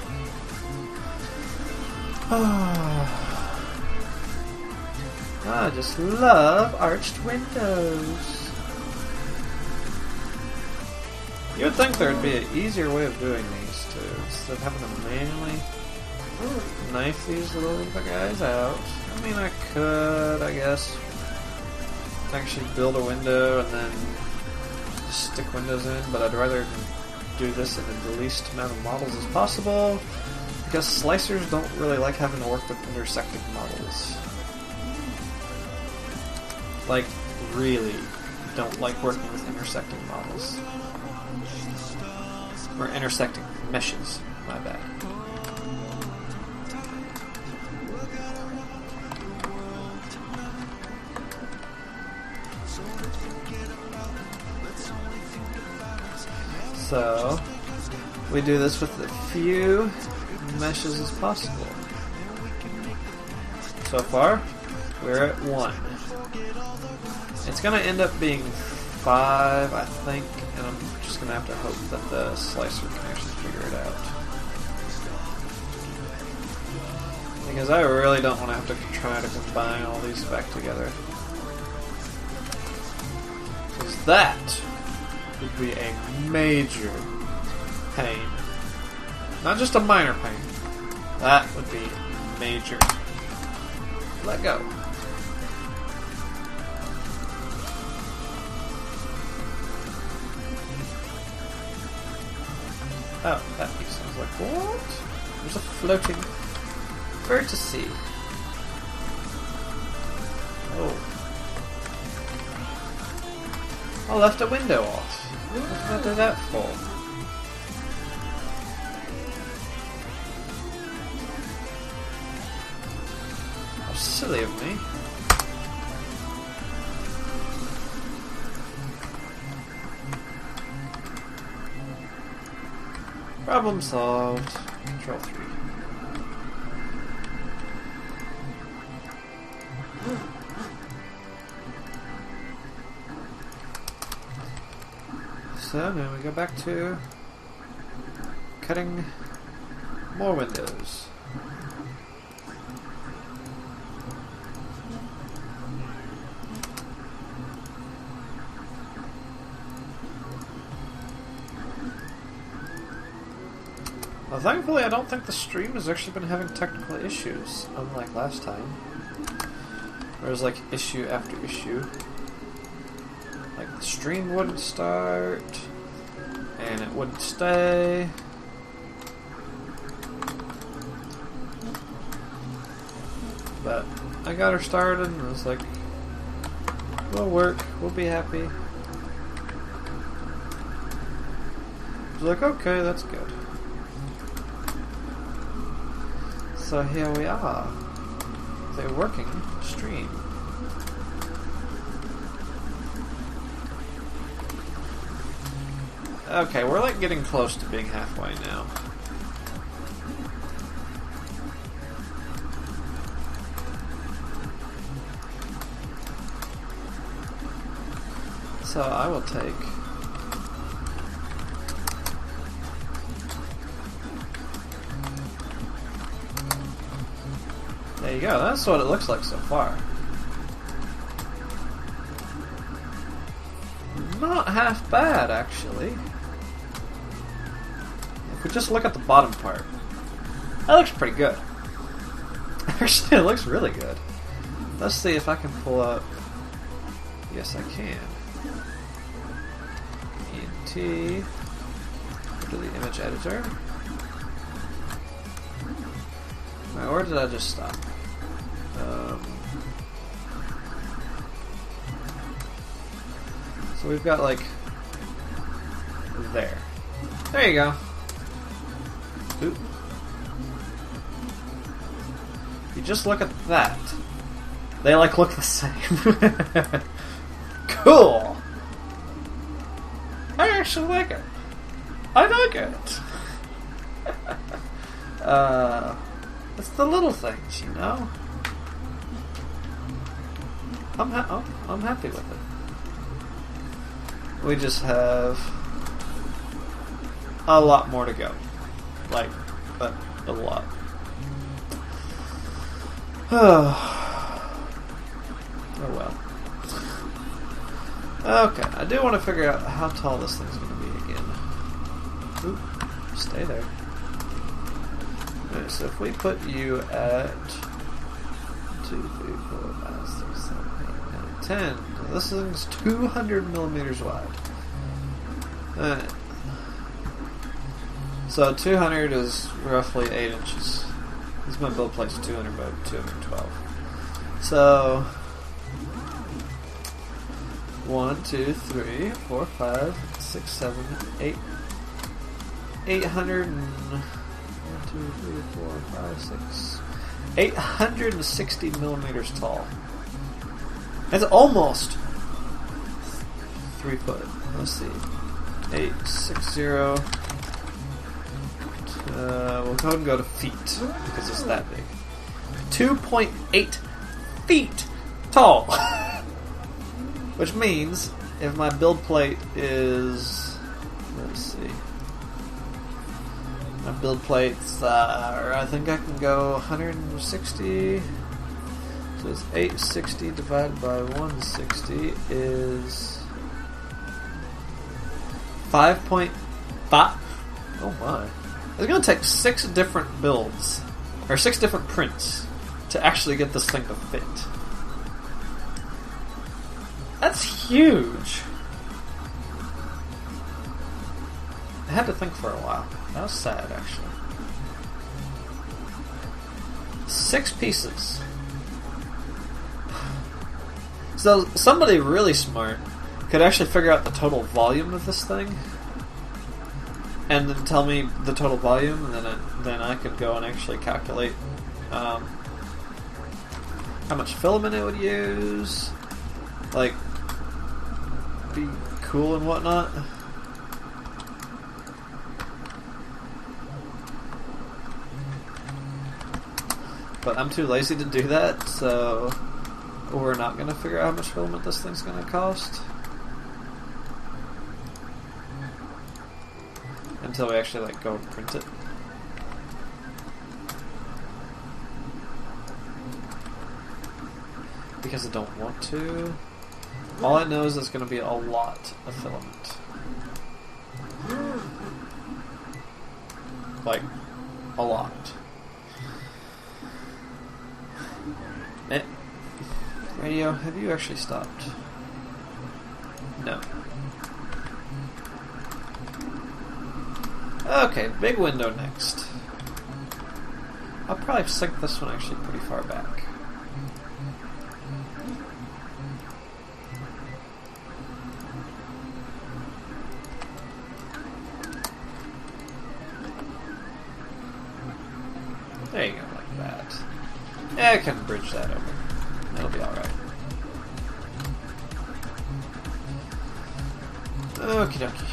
I just love arched windows. You would think there would be an easier way of doing these too, instead of having to manually knife these little guys out. I mean, I could, I guess, actually build a window and then stick windows in, but I'd rather do this in the least amount of models as possible, because slicers don't really like having to work with intersecting models. Like, really don't like working with intersecting models. Or intersecting meshes, my bad. So, we do this with as few meshes as possible. So far, we're at 1. It's going to end up being 5, I think, and I'm just going to have to hope that the slicer can actually figure it out. Because I really don't want to have to try to combine all these back together. Because that would be a major pain. Not just a minor pain. That would be major. Let go. Oh, that makes sense. Like, what? There's a floating vertice. Oh. I left a window off. What did I do that for? How silly of me. Problem solved. Control 3. So now we go back to cutting more windows. Well, thankfully, I don't think the stream has actually been having technical issues, unlike last time. There was like issue after issue. Like the stream wouldn't start, and it wouldn't stay. But I got her started, and I was like, we'll work, we'll be happy. I was like, okay, that's good. So here we are, the working stream. Okay, we're like getting close to being halfway now. So I will take there you go, that's what it looks like so far. Not half bad, actually. If we just look at the bottom part, that looks pretty good. Actually, it looks really good. Let's see if I can pull up. Yes, I can. ENT. Go to the image editor. Right, where did I just stop? So we've got like there. There you go. Oop. You just look at that. They like look the same. Cool. I actually like it. I like it. It's the little things, you know. I'm happy with it. We just have a lot more to go. Like, but a lot. Oh well. Okay, I do want to figure out how tall this thing's going to be again. Oop, stay there. Alright, so if we put you at 2, 3, 4, 5, 6, 7, 8, 9, 10. So this thing's 200 millimeters wide. Alright. So 200 is roughly 8 inches. This is my build plate's 200 by 212. So 1, 2, 3, 4, 5, 6, 7, 8. 800 and 1, 2, 3, 4, 5, 6. 860 millimeters tall. That's almost 3 foot. Let's see. 860. We'll go ahead and go to feet because it's that big. 2.8 feet tall. Which means if my build plate is, let's see, my build plates I think I can go 160. So it's 860 divided by 160 is 5.5. Oh my. It's going to take 6 different builds, or 6 different prints, to actually get this thing to fit. That's huge. I had to think for a while. That was sad, actually. 6 pieces. So somebody really smart could actually figure out the total volume of this thing, and then tell me the total volume, and then I could go and actually calculate how much filament it would use, like, be cool and whatnot. But I'm too lazy to do that, so we're not going to figure out how much filament this thing's going to cost until we actually go and print it. Because I don't want to. All I know is it's going to be a lot of filament. Like, a lot. Radio, have you actually stopped? No. Okay, big window next. I'll probably sink this one actually pretty far back. There you go, like that. Yeah, I can bridge that over. That'll be alright. Okie dokie.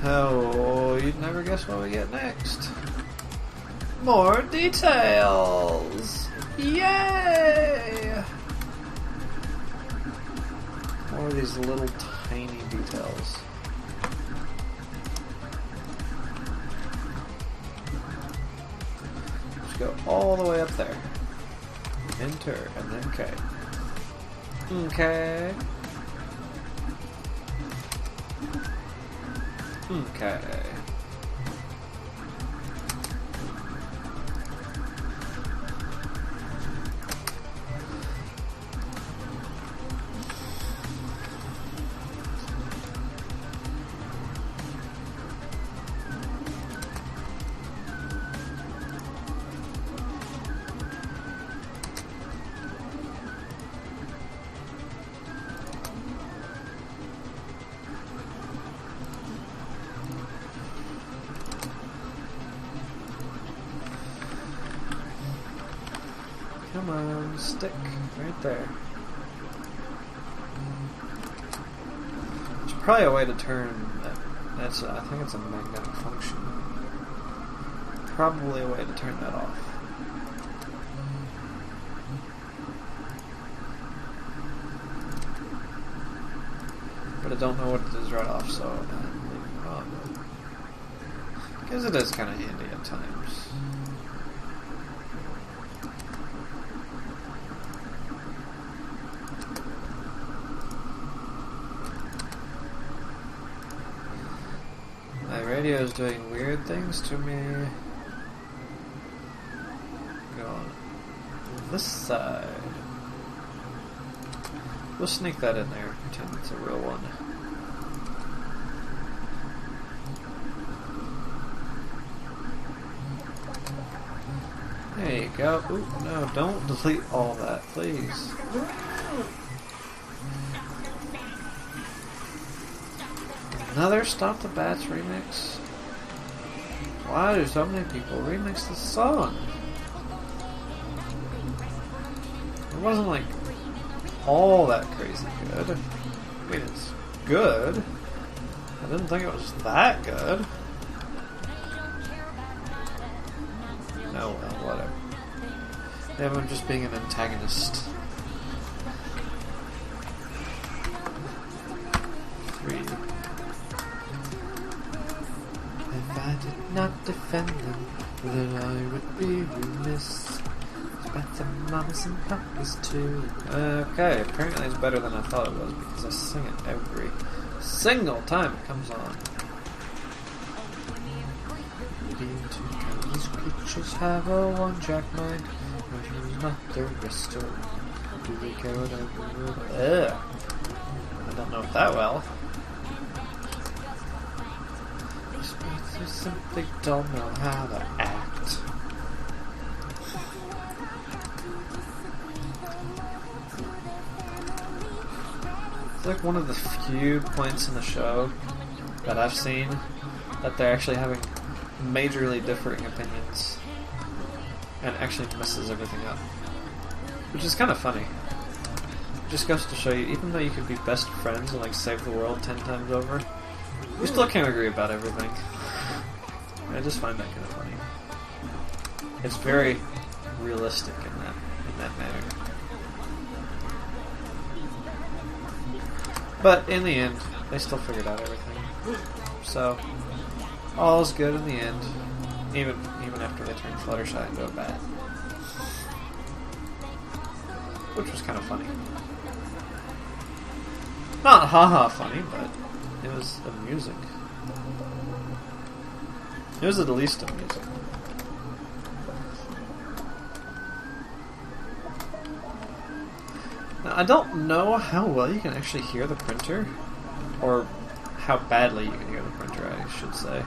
Oh, you'd never guess what we get next. More details! Yay! More of these little tiny details. Just go all the way up there. Enter, and then K. Okay. Okay. Come on, stick right there. There's probably a way to turn that That's I think it's a magnetic function. Probably a way to turn that off. But I don't know what it is right off, so I'm leaving it on. Because it is kind of handy at times. My radio is doing weird things to me. Go on this side. We'll sneak that in there, pretend it's a real one. There you go. Ooh, no, don't delete all that, please. Another Stop the Bats remix? Why do so many people remix this song? It wasn't like all that crazy good. I mean, it's good. I didn't think it was that good. Oh well, whatever. Maybe I'm just being an antagonist. 3. If I did not defend them, then I would be remiss. Bats and mamas and puppies too. Okay, apparently it's better than I thought it was because I sing it every single time it comes on. Into these creatures have a one-track mind, which is not the rest of them. Do they care what I will? I don't know it that well. These beats simply don't know how to act. It's like one of the few points in the show that I've seen that they're actually having majorly differing opinions and actually messes everything up, which is kind of funny. It just goes to show you, even though you could be best friends and like save the world 10 times over, you still can't agree about everything. I just find that kind of funny. It's very realistic in that manner. But in the end, they still figured out everything. So all's good in the end, even after they turned Fluttershy into a bat, which was kind of funny. Not haha funny, but it was amusing. It was at least amusing. Now, I don't know how well you can actually hear the printer, or how badly you can hear the printer, I should say.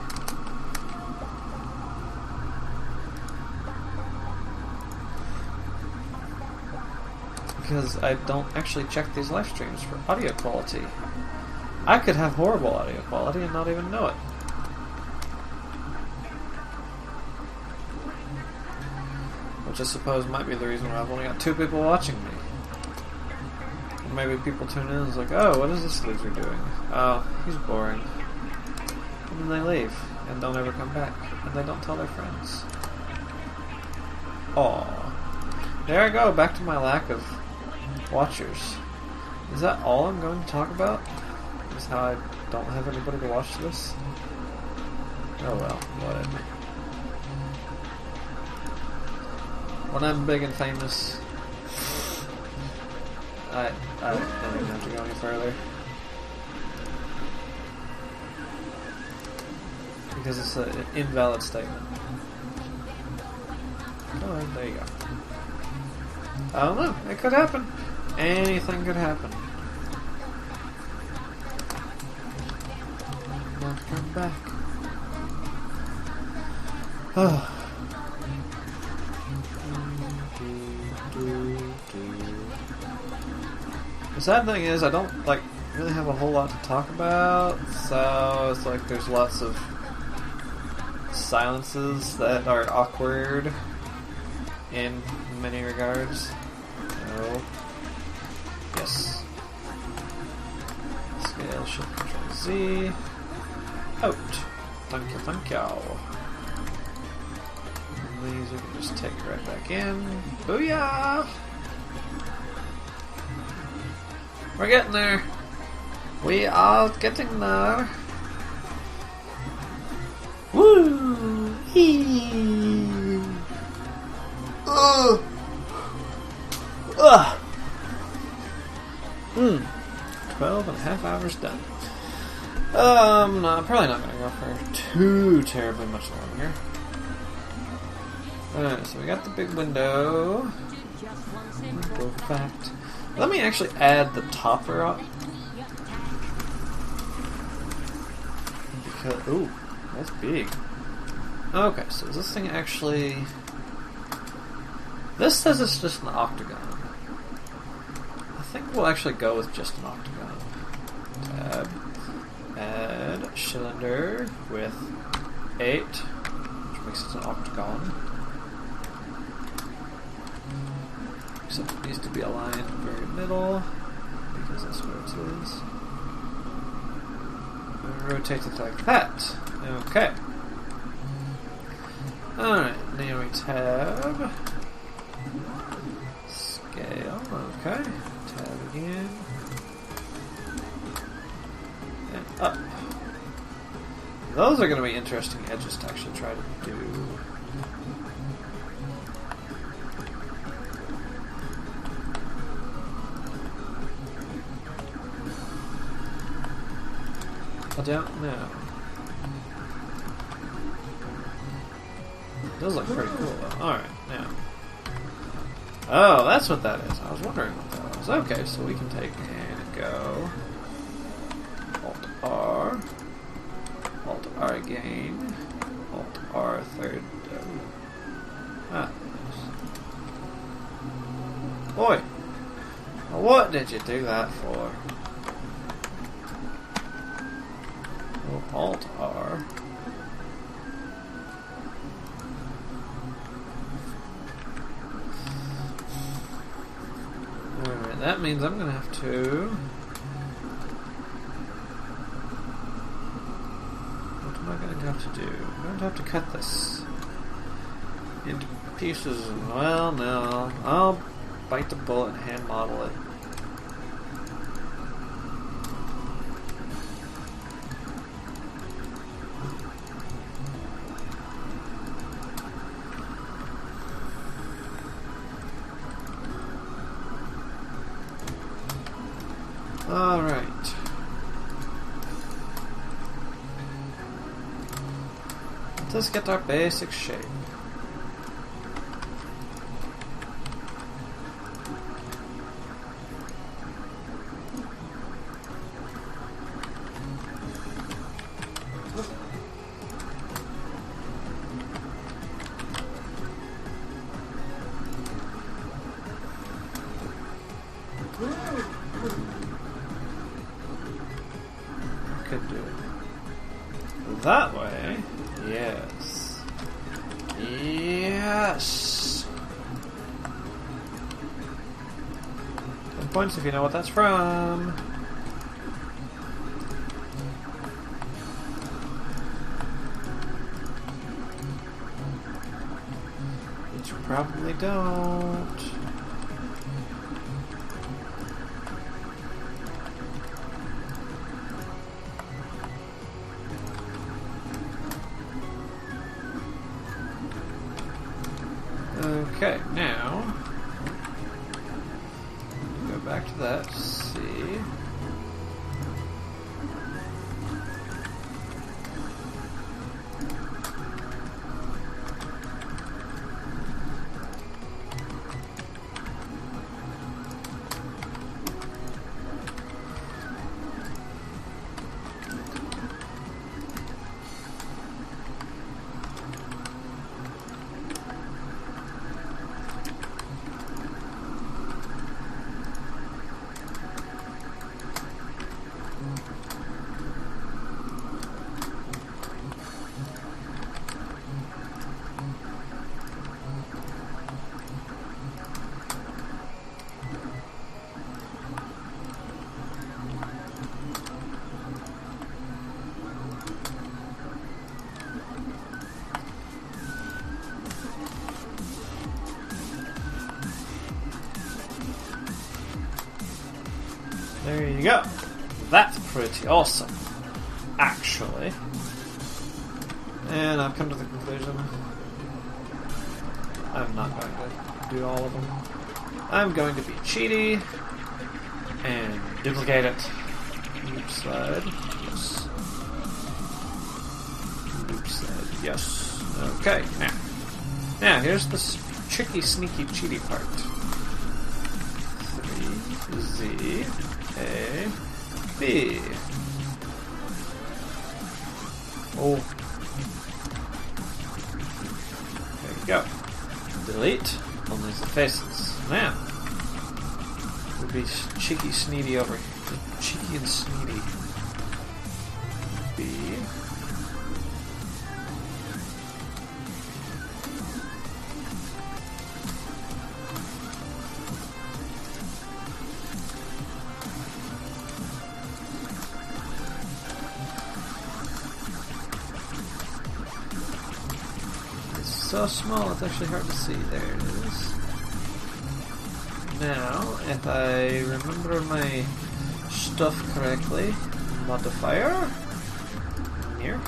Because I don't actually check these live streams for audio quality. I could have horrible audio quality and not even know it. Which I suppose might be the reason why I've only got 2 people watching me. Or maybe people tune in and is like, oh, what is this loser doing? Oh, he's boring. And then they leave and don't ever come back. And they don't tell their friends. Aww. There I go, back to my lack of watchers. Is that all I'm going to talk about? Is how I don't have anybody to watch this? Oh well, whatever. When I'm big and famous, I don't even have to go any further. Because it's an invalid statement. Oh, there you go. I don't know. It could happen. Anything could happen. Not come back. Oh. The sad thing is, I don't really have a whole lot to talk about. So it's like there's lots of silences that are awkward in many regards. No. Yes. Scale, Shift, Control Z. out. Thank you, thank you. And these we can just take right back in. Booyah! We're getting there. We are getting there. Woo! Eee! Ugh! Ugh! 12 and a half hours done. No, probably not going to go for too terribly much longer. Alright, so we got the big window. Go fact. Let me actually add the topper up. Because, ooh, that's big. Okay, so is this thing actually... This says it's just an octagon. I think we'll actually go with just an octagon. Tab. Add cylinder with 8, which makes it an octagon. Except it needs to be aligned very middle, because that's where it is. And rotate it like that. Okay. Alright, now we tab. Scale, okay. Tab again. And up. Those are going to be interesting edges to actually try to do. I don't know. It does look pretty cool though. Alright, now. Oh, that's what that is. I was wondering what that was. Okay, so we can take and go. Alt R. Alt R again. Alt R third. Boy! What did you do that for? Oh, Alt R. Alright, that means I'm gonna have to... What am I going to have to do? I'm going to have to cut this into pieces. Well, no. I'll bite the bullet and hand model it. Alright. Let us get our basic shape. Could do it that way. Yes. Yes. 10 points if you know what that's from. Which you probably don't. Okay, now go back to that, see. There you go. That's pretty awesome, actually. And I've come to the conclusion I'm not going to do all of them. I'm going to be cheaty and duplicate it. Loop slide. Yes. Loop slide. Yes. Okay. Now here's the tricky, sneaky, cheaty part. 3Z A B. Oh. There you go. Delete. Only the faces. Now. Would be cheeky, sneedy over here. Cheeky and sneedy. B. So small, it's actually hard to see. There it is. Now, if I remember my stuff correctly, modifier here.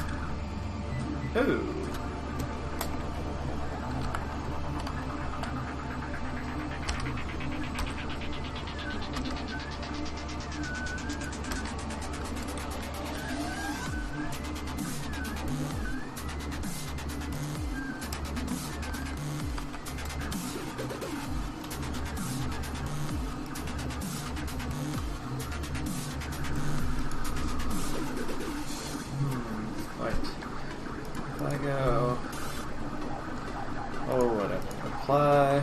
Oh. I go, oh whatever, apply,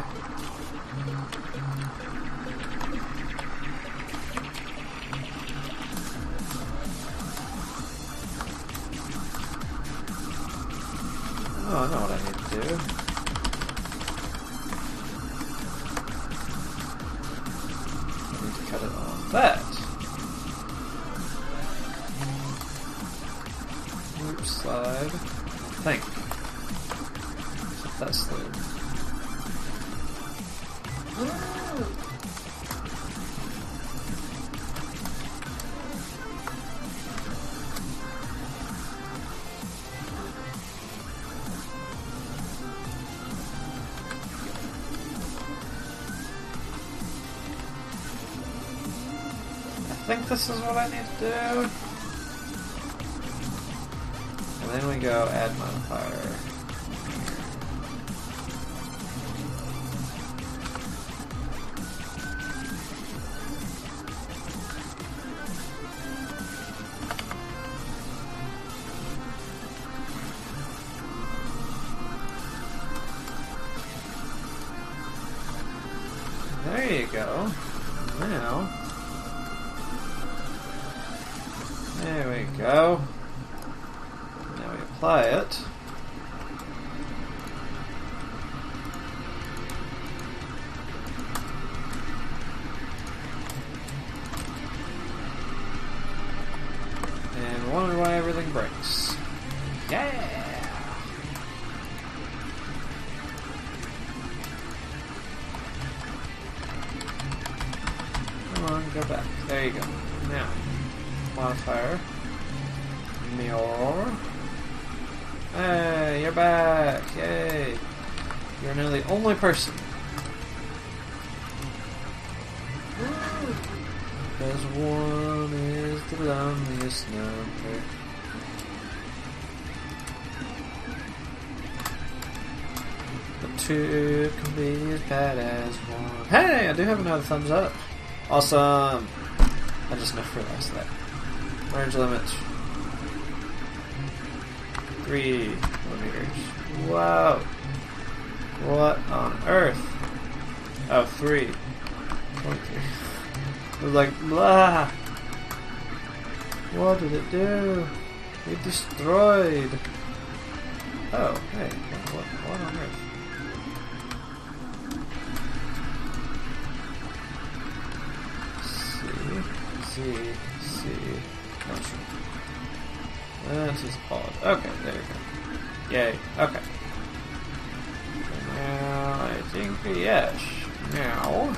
oh I know what I need to do, I need to cut it on that, loop slide, think. That's the. I think this is what I need to do. And then we go add modifier. There you go. Now, there we go. Now we apply it. And wonder why everything breaks. Yeah! Come on, go back. There you go. Now, modifier. Mirror. Hey, you're back! Yay! You're now the only person. Because one is the loneliest number. But two can be as bad as one. Hey, I do have another thumbs up. Awesome! I just never realized that. Merge limit. 3 millimeters. Wow! What on earth? Oh, 3.3. It was like, blah! What did it do? It destroyed! Oh, hey, what on earth? C. That is odd. Okay, there we go. Yay. Okay. Now, I think, yes. Now.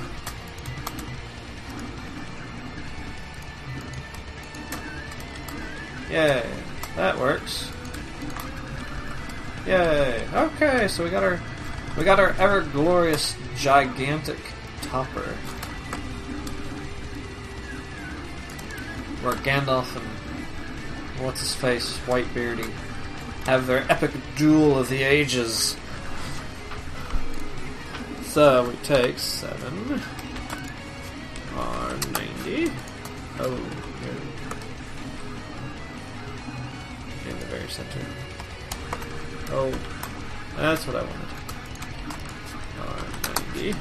Yay. That works. Yay. Okay, so we got our ever glorious gigantic topper. Where Gandalf and what's his face, Whitebeardy, have their epic duel of the ages. So we take 7 R90. Oh, no. In the very center. Oh, that's what I wanted. R90.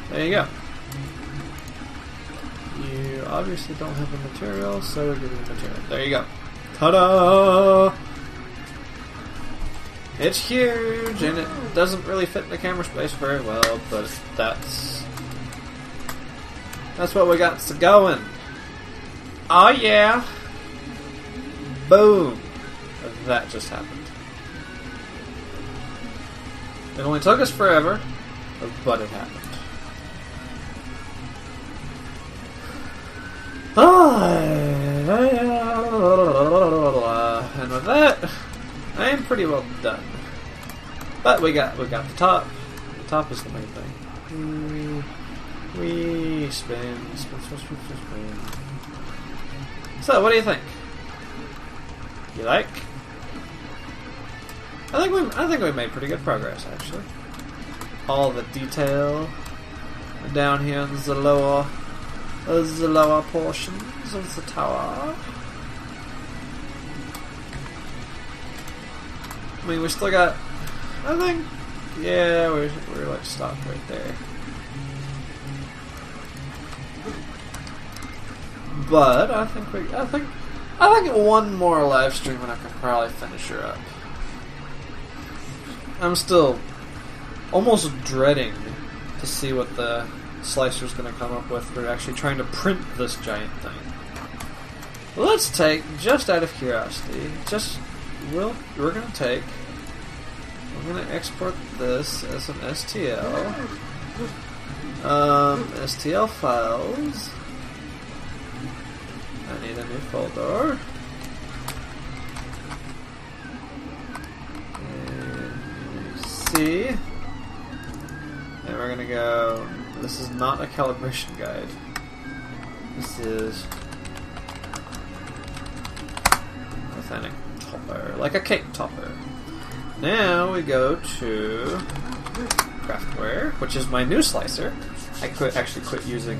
There you go. You obviously don't have the material, so we'll give you the material. There you go. Ta-da! It's huge, and it doesn't really fit in the camera space very well, but that's what we got going. Oh yeah! Boom! That just happened. It only took us forever, but it happened. And with that, I am pretty well done. But we got the top. The top is the main thing. We spin. So, what do you think? You like? I think we made pretty good progress, actually. All the detail down here in the lower portions of the tower. I mean, we still got. I think, yeah, we're like stopped right there. But I think one more live stream and I can probably finish her up. I'm still almost dreading to see what the Slicer's going to come up with for actually trying to print this giant thing. Let's take, just out of curiosity, we're going to take. I'm going to export this as an STL. STL files. I need a new folder. And C. And we're going to go. This is not a calibration guide. This is Orthanac topper, like a cake topper. Now we go to Craftware, which is my new slicer. I actually quit using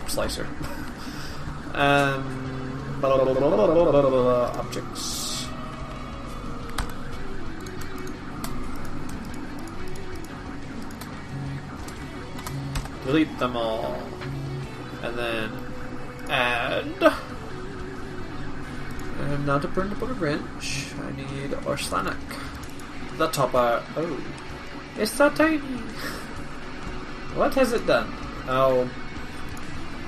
slicer. Objects. Delete them all. And then add. And now to printable wrench, I need Orthanac. The topper. Oh. It's so tiny. What has it done? Oh.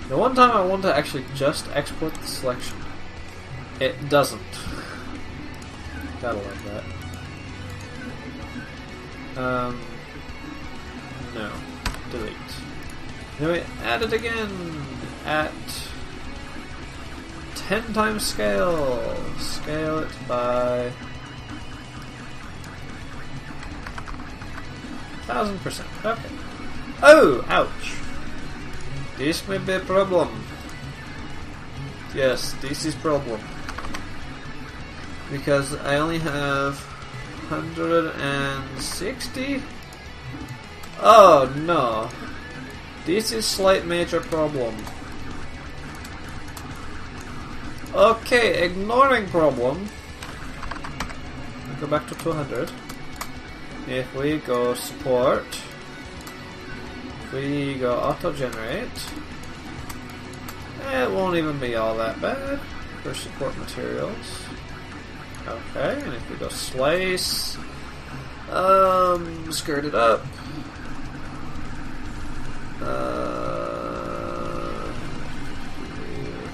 The one time I want to actually just export the selection, it doesn't. Gotta love that. No. Delete. Now we add it again at 10 times scale. Scale it by 1000%. Okay. Oh, ouch. This may be a problem. Yes, this is problem. Because I only have 160. Oh no. This is slight major problem. Okay, ignoring problem. Go back to 200. If we go support, if we go auto generate, it won't even be all that bad for support materials. Okay, and if we go slice, skirt it up.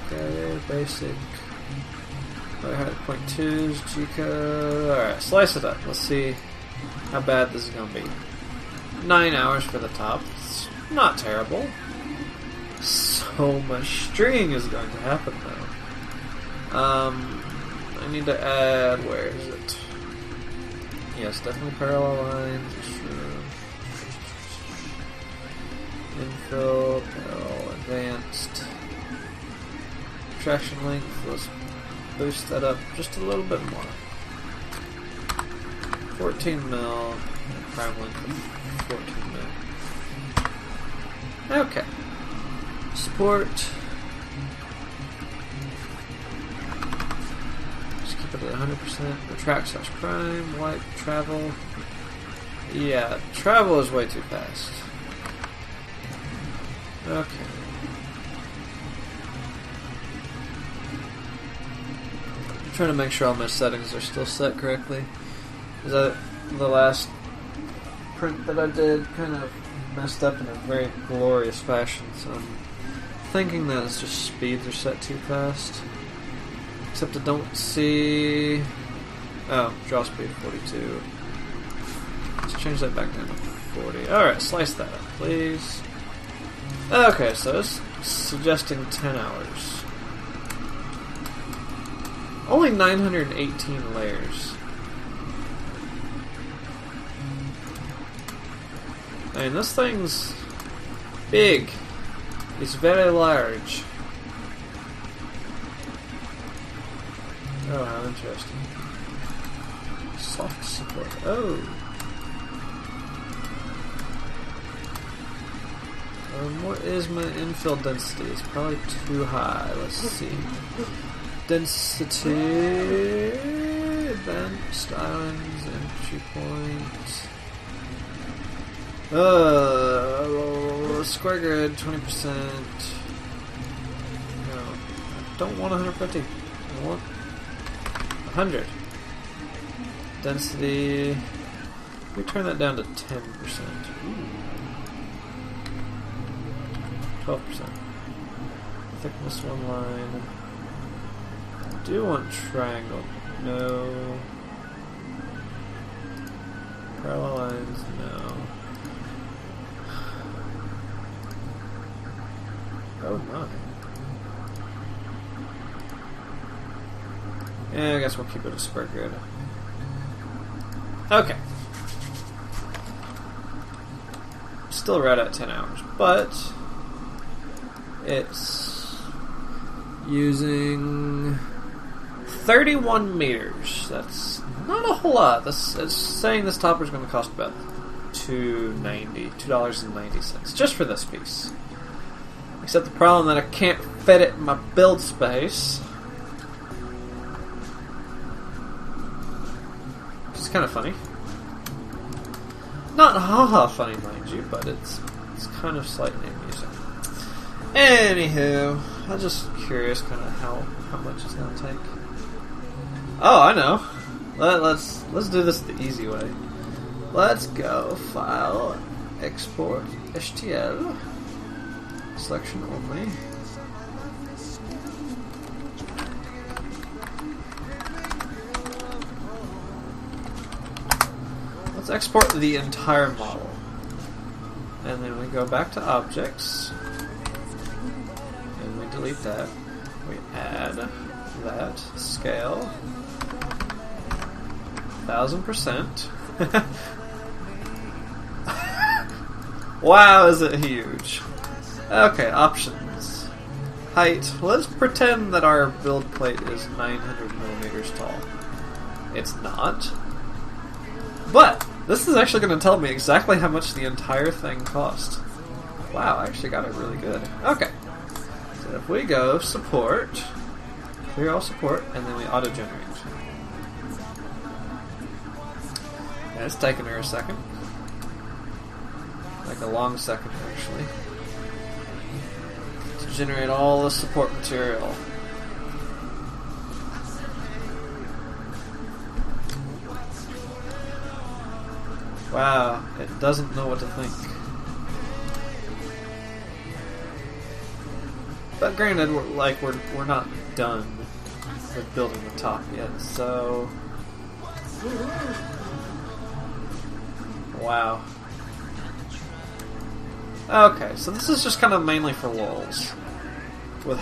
Okay, basic. 0.2s, G-code. Alright, slice it up. Let's see how bad this is going to be. 9 hours for the top. It's not terrible. So much stringing is going to happen though. I need to add, where is it? Yes, definitely parallel lines. Infill, parallel, advanced. Traction length, let's boost that up just a little bit more. 14 mil, prime length of 14 mil. Okay. Support. Just keep it at 100%. Retract slash prime, wipe, travel. Yeah, travel is way too fast. Okay. I'm trying to make sure all my settings are still set correctly. Is that the last print that I did kind of messed up in a very glorious fashion, so I'm thinking that it's just speeds are set too fast. Except I don't see... Oh, draw speed 42. Let's change that back down to 40. Alright, slice that up, please. Okay, so it's suggesting 10 hours. Only 918 layers. I mean, this thing's big. It's very large. Oh, how interesting. Soft support. Oh. What is my infill density? It's probably too high. Let's see. Density. Advanced islands. Entry point. Square grid. 20%. No. I don't want 150. I want 100. Density. We turn that down to 10%. Ooh. 12%. Thickness one line. I do want triangle. No. Parallel lines. No. Oh my. Yeah, I guess we'll keep it a square grid. Okay. Still right at 10 hours, but it's using 31 meters. That's not a whole lot. It's saying this topper is going to cost about $2.90, just for this piece. Except the problem that I can't fit it in my build space. Which is kind of funny. Not haha funny, mind you, but it's kind of slightly amusing. Anywho, I'm just curious kind of how much it's going to take. Oh, I know. Let's do this the easy way. Let's go File, Export, HTML, Selection only. Let's export the entire model. And then we go back to Objects. And we delete that. We add that. Scale. 1000%. Wow, is it huge. Okay, options. Height. Let's pretend that our build plate is 900 millimeters tall. It's not. But this is actually going to tell me exactly how much the entire thing cost. Wow, I actually got it really good. Okay. So if we go support, clear all support, and then we auto-generate. Yeah, it's taking her a second. Like a long second, actually. To generate all the support material. Wow, it doesn't know what to think. But granted, we're not done with building the top yet, so wow. Okay, so this is just kind of mainly for lulz. With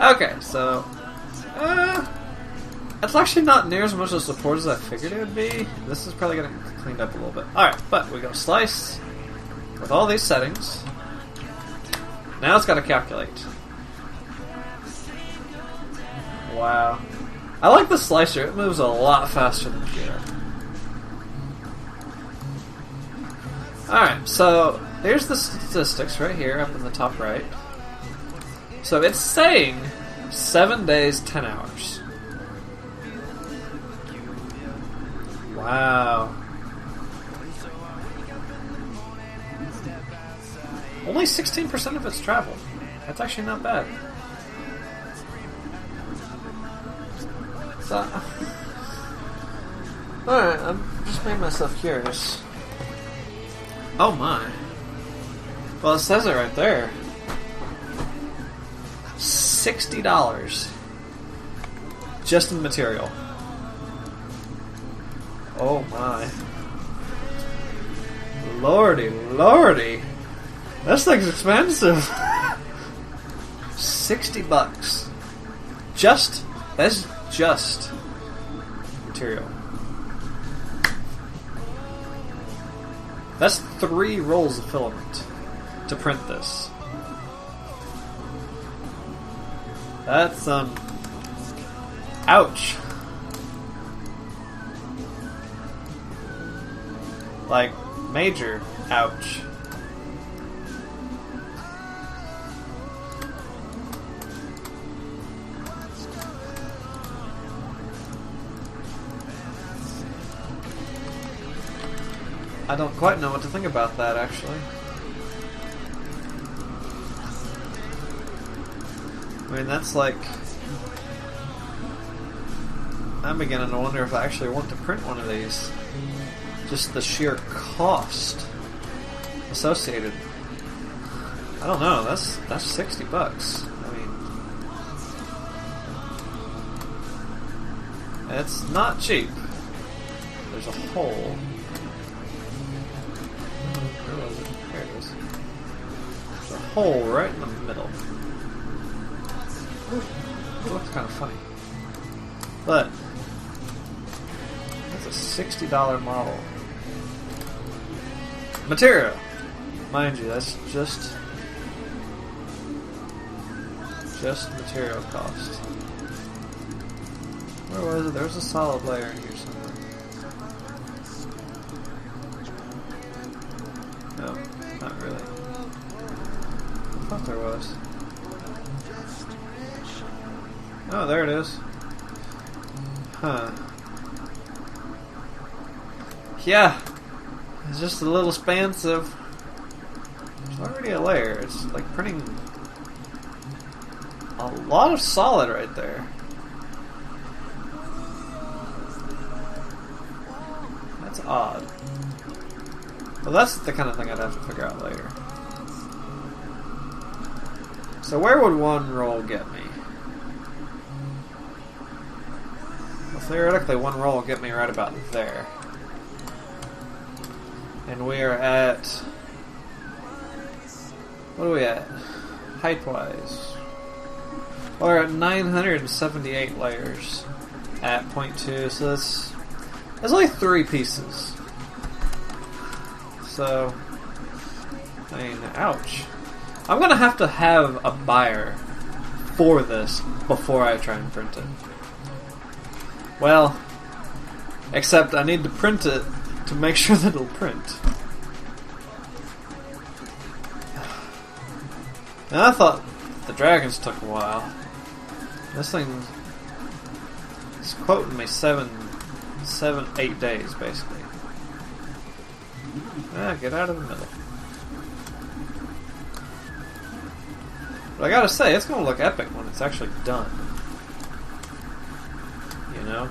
okay, so it's actually not near as much of support as I figured it would be. This is probably getting cleaned up a little bit. Alright, but we go slice with all these settings. Now it's got to calculate. Wow. I like the slicer. It moves a lot faster than Jira. Alright, so here's the statistics right here up in the top right. So it's saying 7 days, 10 hours. Wow. Only 16% of it's travel. That's actually not bad. So, alright, I'm just made myself curious. Oh my. Well, it says it right there. $60. Just in material. Oh my. Lordy, lordy. This thing's expensive. $60. That's just material. That's 3 rolls of filament to print this. That's, ouch. Like, major ouch. I don't quite know what to think about that, actually. I mean, that's like... I'm beginning to wonder if I actually want to print one of these. Just the sheer cost associated. I don't know, that's $60. I mean... It's not cheap. There's a hole. Where was it? There it is. There's a hole right in the middle. It looks kind of funny. But that's a $60 model. Material! Mind you, that's just material cost. Where was it? There was a solid layer in here somewhere. No, not really. I thought there was. Oh, there it is. Huh. Yeah. It's just a little expansive. There's already a layer. It's like printing a lot of solid right there. That's odd. Well, that's the kind of thing I'd have to figure out later. So where would one roll get me? Well, theoretically, one roll will get me right about there. And we are at... What are we at? Height-wise. We're at 978 layers at 0.2, so that's only 3 pieces. So, I mean, ouch. I'm gonna have a buyer for this before I try and print it. Well, except I need to print it to make sure that it'll print. Now I thought the dragons took a while. This thing is quoting me 8 days, basically. Get out of the middle. But I gotta say, it's gonna look epic when it's actually done. You know?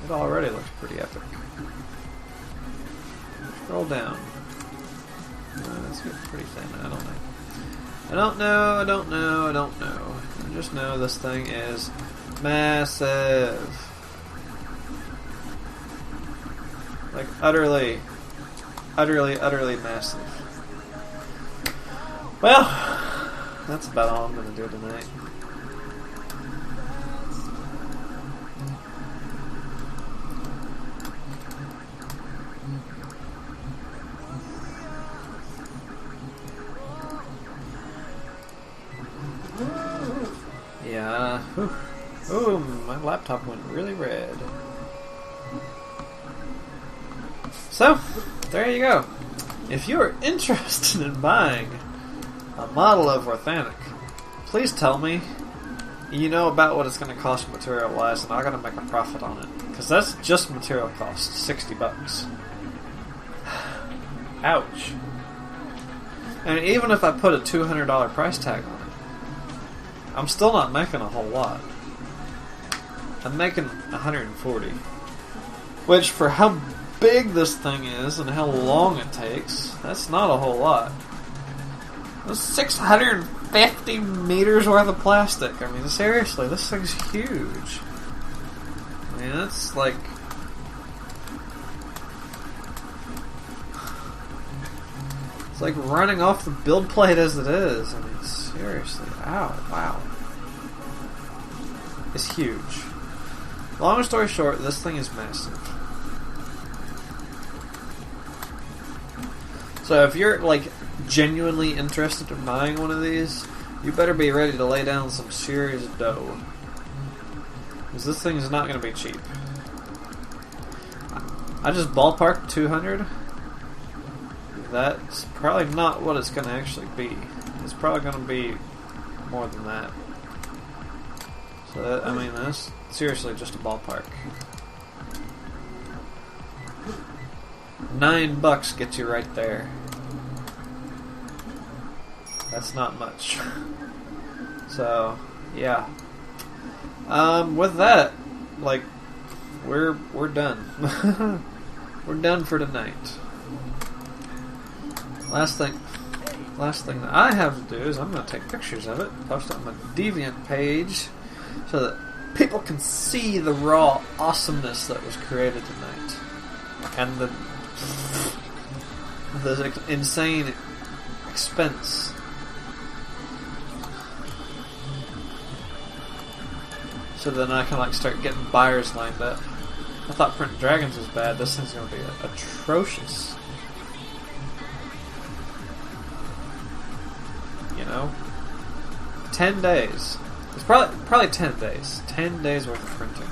It already looks pretty epic. Scroll down. Let's get pretty thin. I don't know. I just know this thing is massive. Like, utterly utterly, utterly massive. Well, that's about all I'm going to do tonight. Yeah. Ooh, my laptop went really red. So, there you go. If you are interested in buying a model of Orthanac, please tell me you know about what it's going to cost material-wise, and I'm going to make a profit on it. Because that's just material cost, $60. Ouch. And even if I put a $200 price tag on it, I'm still not making a whole lot. I'm making $140. Which, for how big this thing is and how long it takes, that's not a whole lot. That's 650 meters worth of plastic. I mean, seriously, this thing's huge. I mean, it's like... It's like running off the build plate as it is. I mean, seriously. Ow, wow. It's huge. Long story short, this thing is massive. So if you're, like, genuinely interested in buying one of these, you better be ready to lay down some serious dough. Because this thing is not going to be cheap. I just ballparked 200. That's probably not what it's going to actually be. It's probably going to be more than that. So, that, I mean, that's seriously just a ballpark. $9 gets you right there. That's not much. So, yeah. With that, like, we're done. We're done for tonight. Last thing that I have to do is I'm going to take pictures of it, post it on my Deviant page, so that people can see the raw awesomeness that was created tonight, and the insane expense. So then I can, like, start getting buyers lined up. I thought Print Dragons was bad. This thing's going to be atrocious. You know? 10 days. It's probably 10 days. 10 days worth of printing.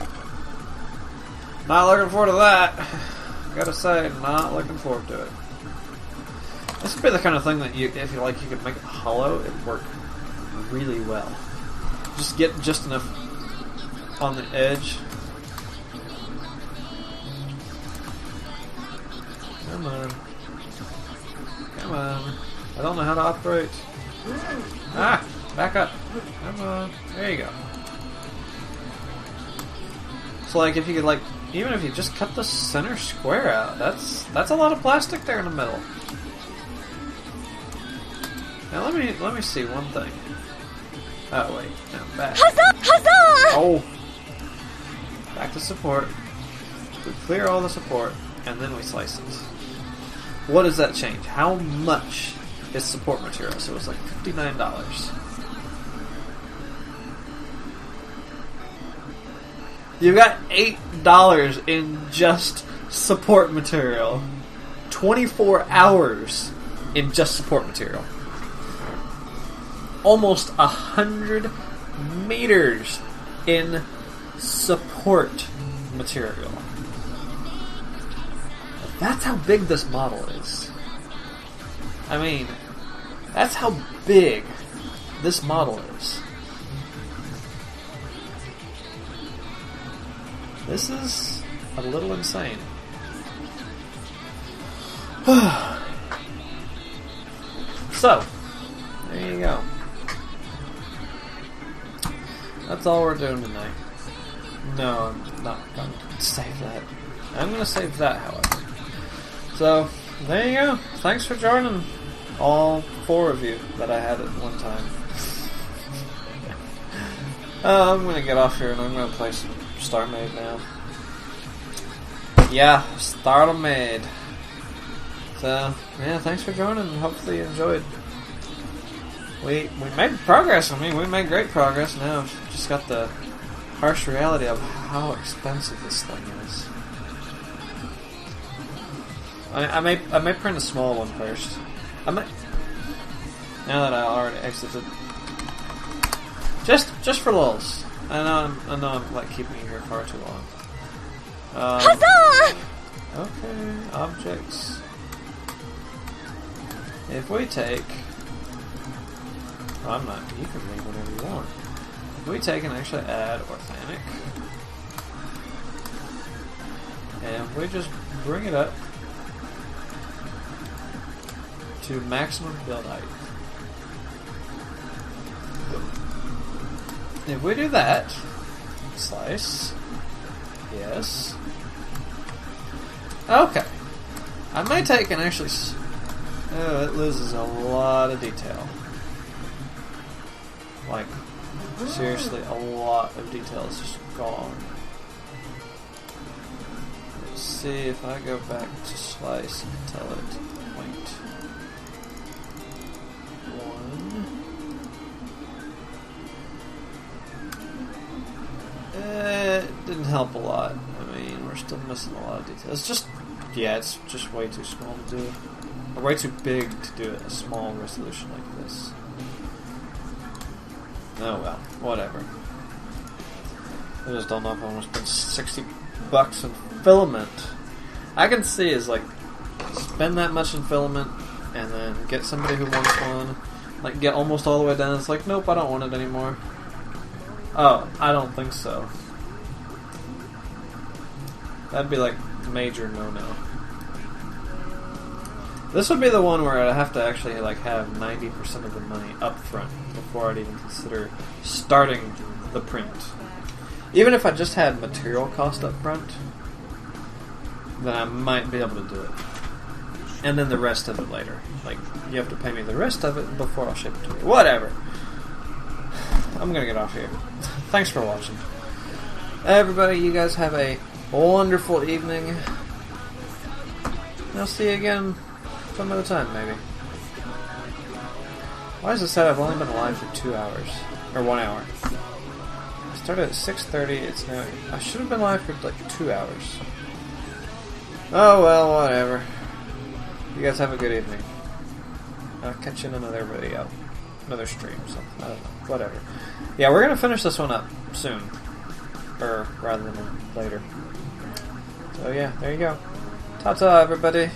Not looking forward to that. I gotta say, not looking forward to it. This would be the kind of thing that if you like, you could make it hollow. It'd work really well. Just get just enough on the edge. Come on. Come on. I don't know how to operate. Ah! Back up. Come on. There you go. So, like, if you could, like, even if you just cut the center square out, that's a lot of plastic there in the middle. Now let me see one thing. Oh wait, no, back. Huzzah! Huzzah! Oh, back to support. We clear all the support, and then we slice it. What does that change? How much is support material? So it's like $59. You got $8 in just support material. 24 hours in just support material. Almost 100 meters in support material. That's how big this model is. I mean, that's how big this model is. This is a little insane. So, there you go. That's all we're doing tonight. No, I'm not going to save that. I'm going to save that, however. So, there you go. Thanks for joining all 4 of you that I had at one time. I'm going to get off here and I'm going to play some StarMade now. Yeah, StarMade. yeah, thanks for joining. Hopefully you enjoyed. We made progress. I mean, we made great progress. Now I've just got the harsh reality of how expensive this thing is. I may print a small one first. Now that I already exited, just for lulz. I know I'm like keeping you here far too long. Huzzah! Okay, objects. If we take, I'm not. You can make whatever you want. If we take and actually add Orthanac, and we just bring it up to maximum build height. If we do that, slice, yes. Okay, I may take and actually. Oh, it loses a lot of detail. Like, seriously, a lot of detail is just gone. Let's see if I go back to slice and tell it point 1. It didn't help a lot. I mean, we're still missing a lot of detail. It's just, yeah, it's just way too small to do. Or way too big to do it in a small resolution like this. Oh well, whatever. I just don't know if I want to spend $60 in filament. I can see is like spend that much in filament and then get somebody who wants one, like get almost all the way down. It's like, nope, I don't want it anymore. Oh, I don't think so. That'd be like major no-no. This would be the one where I'd have to actually like have 90% of the money up front before I'd even consider starting the print. Even if I just had material cost up front, then I might be able to do it. And then the rest of it later. Like, you have to pay me the rest of it before I'll ship it to you. Whatever. I'm gonna get off here. Thanks for watching. Everybody, you guys have a wonderful evening. I'll see you again some other time, maybe. Why is it said I've only been alive for 2 hours? Or 1 hour. I started at 6:30, it's now... I should have been alive for like 2 hours. Oh well, whatever. You guys have a good evening. I'll catch you in another video. Another stream, something. I don't know. Whatever. Yeah, we're gonna finish this one up soon. Or rather than later. So yeah, there you go. Ta-ta, everybody.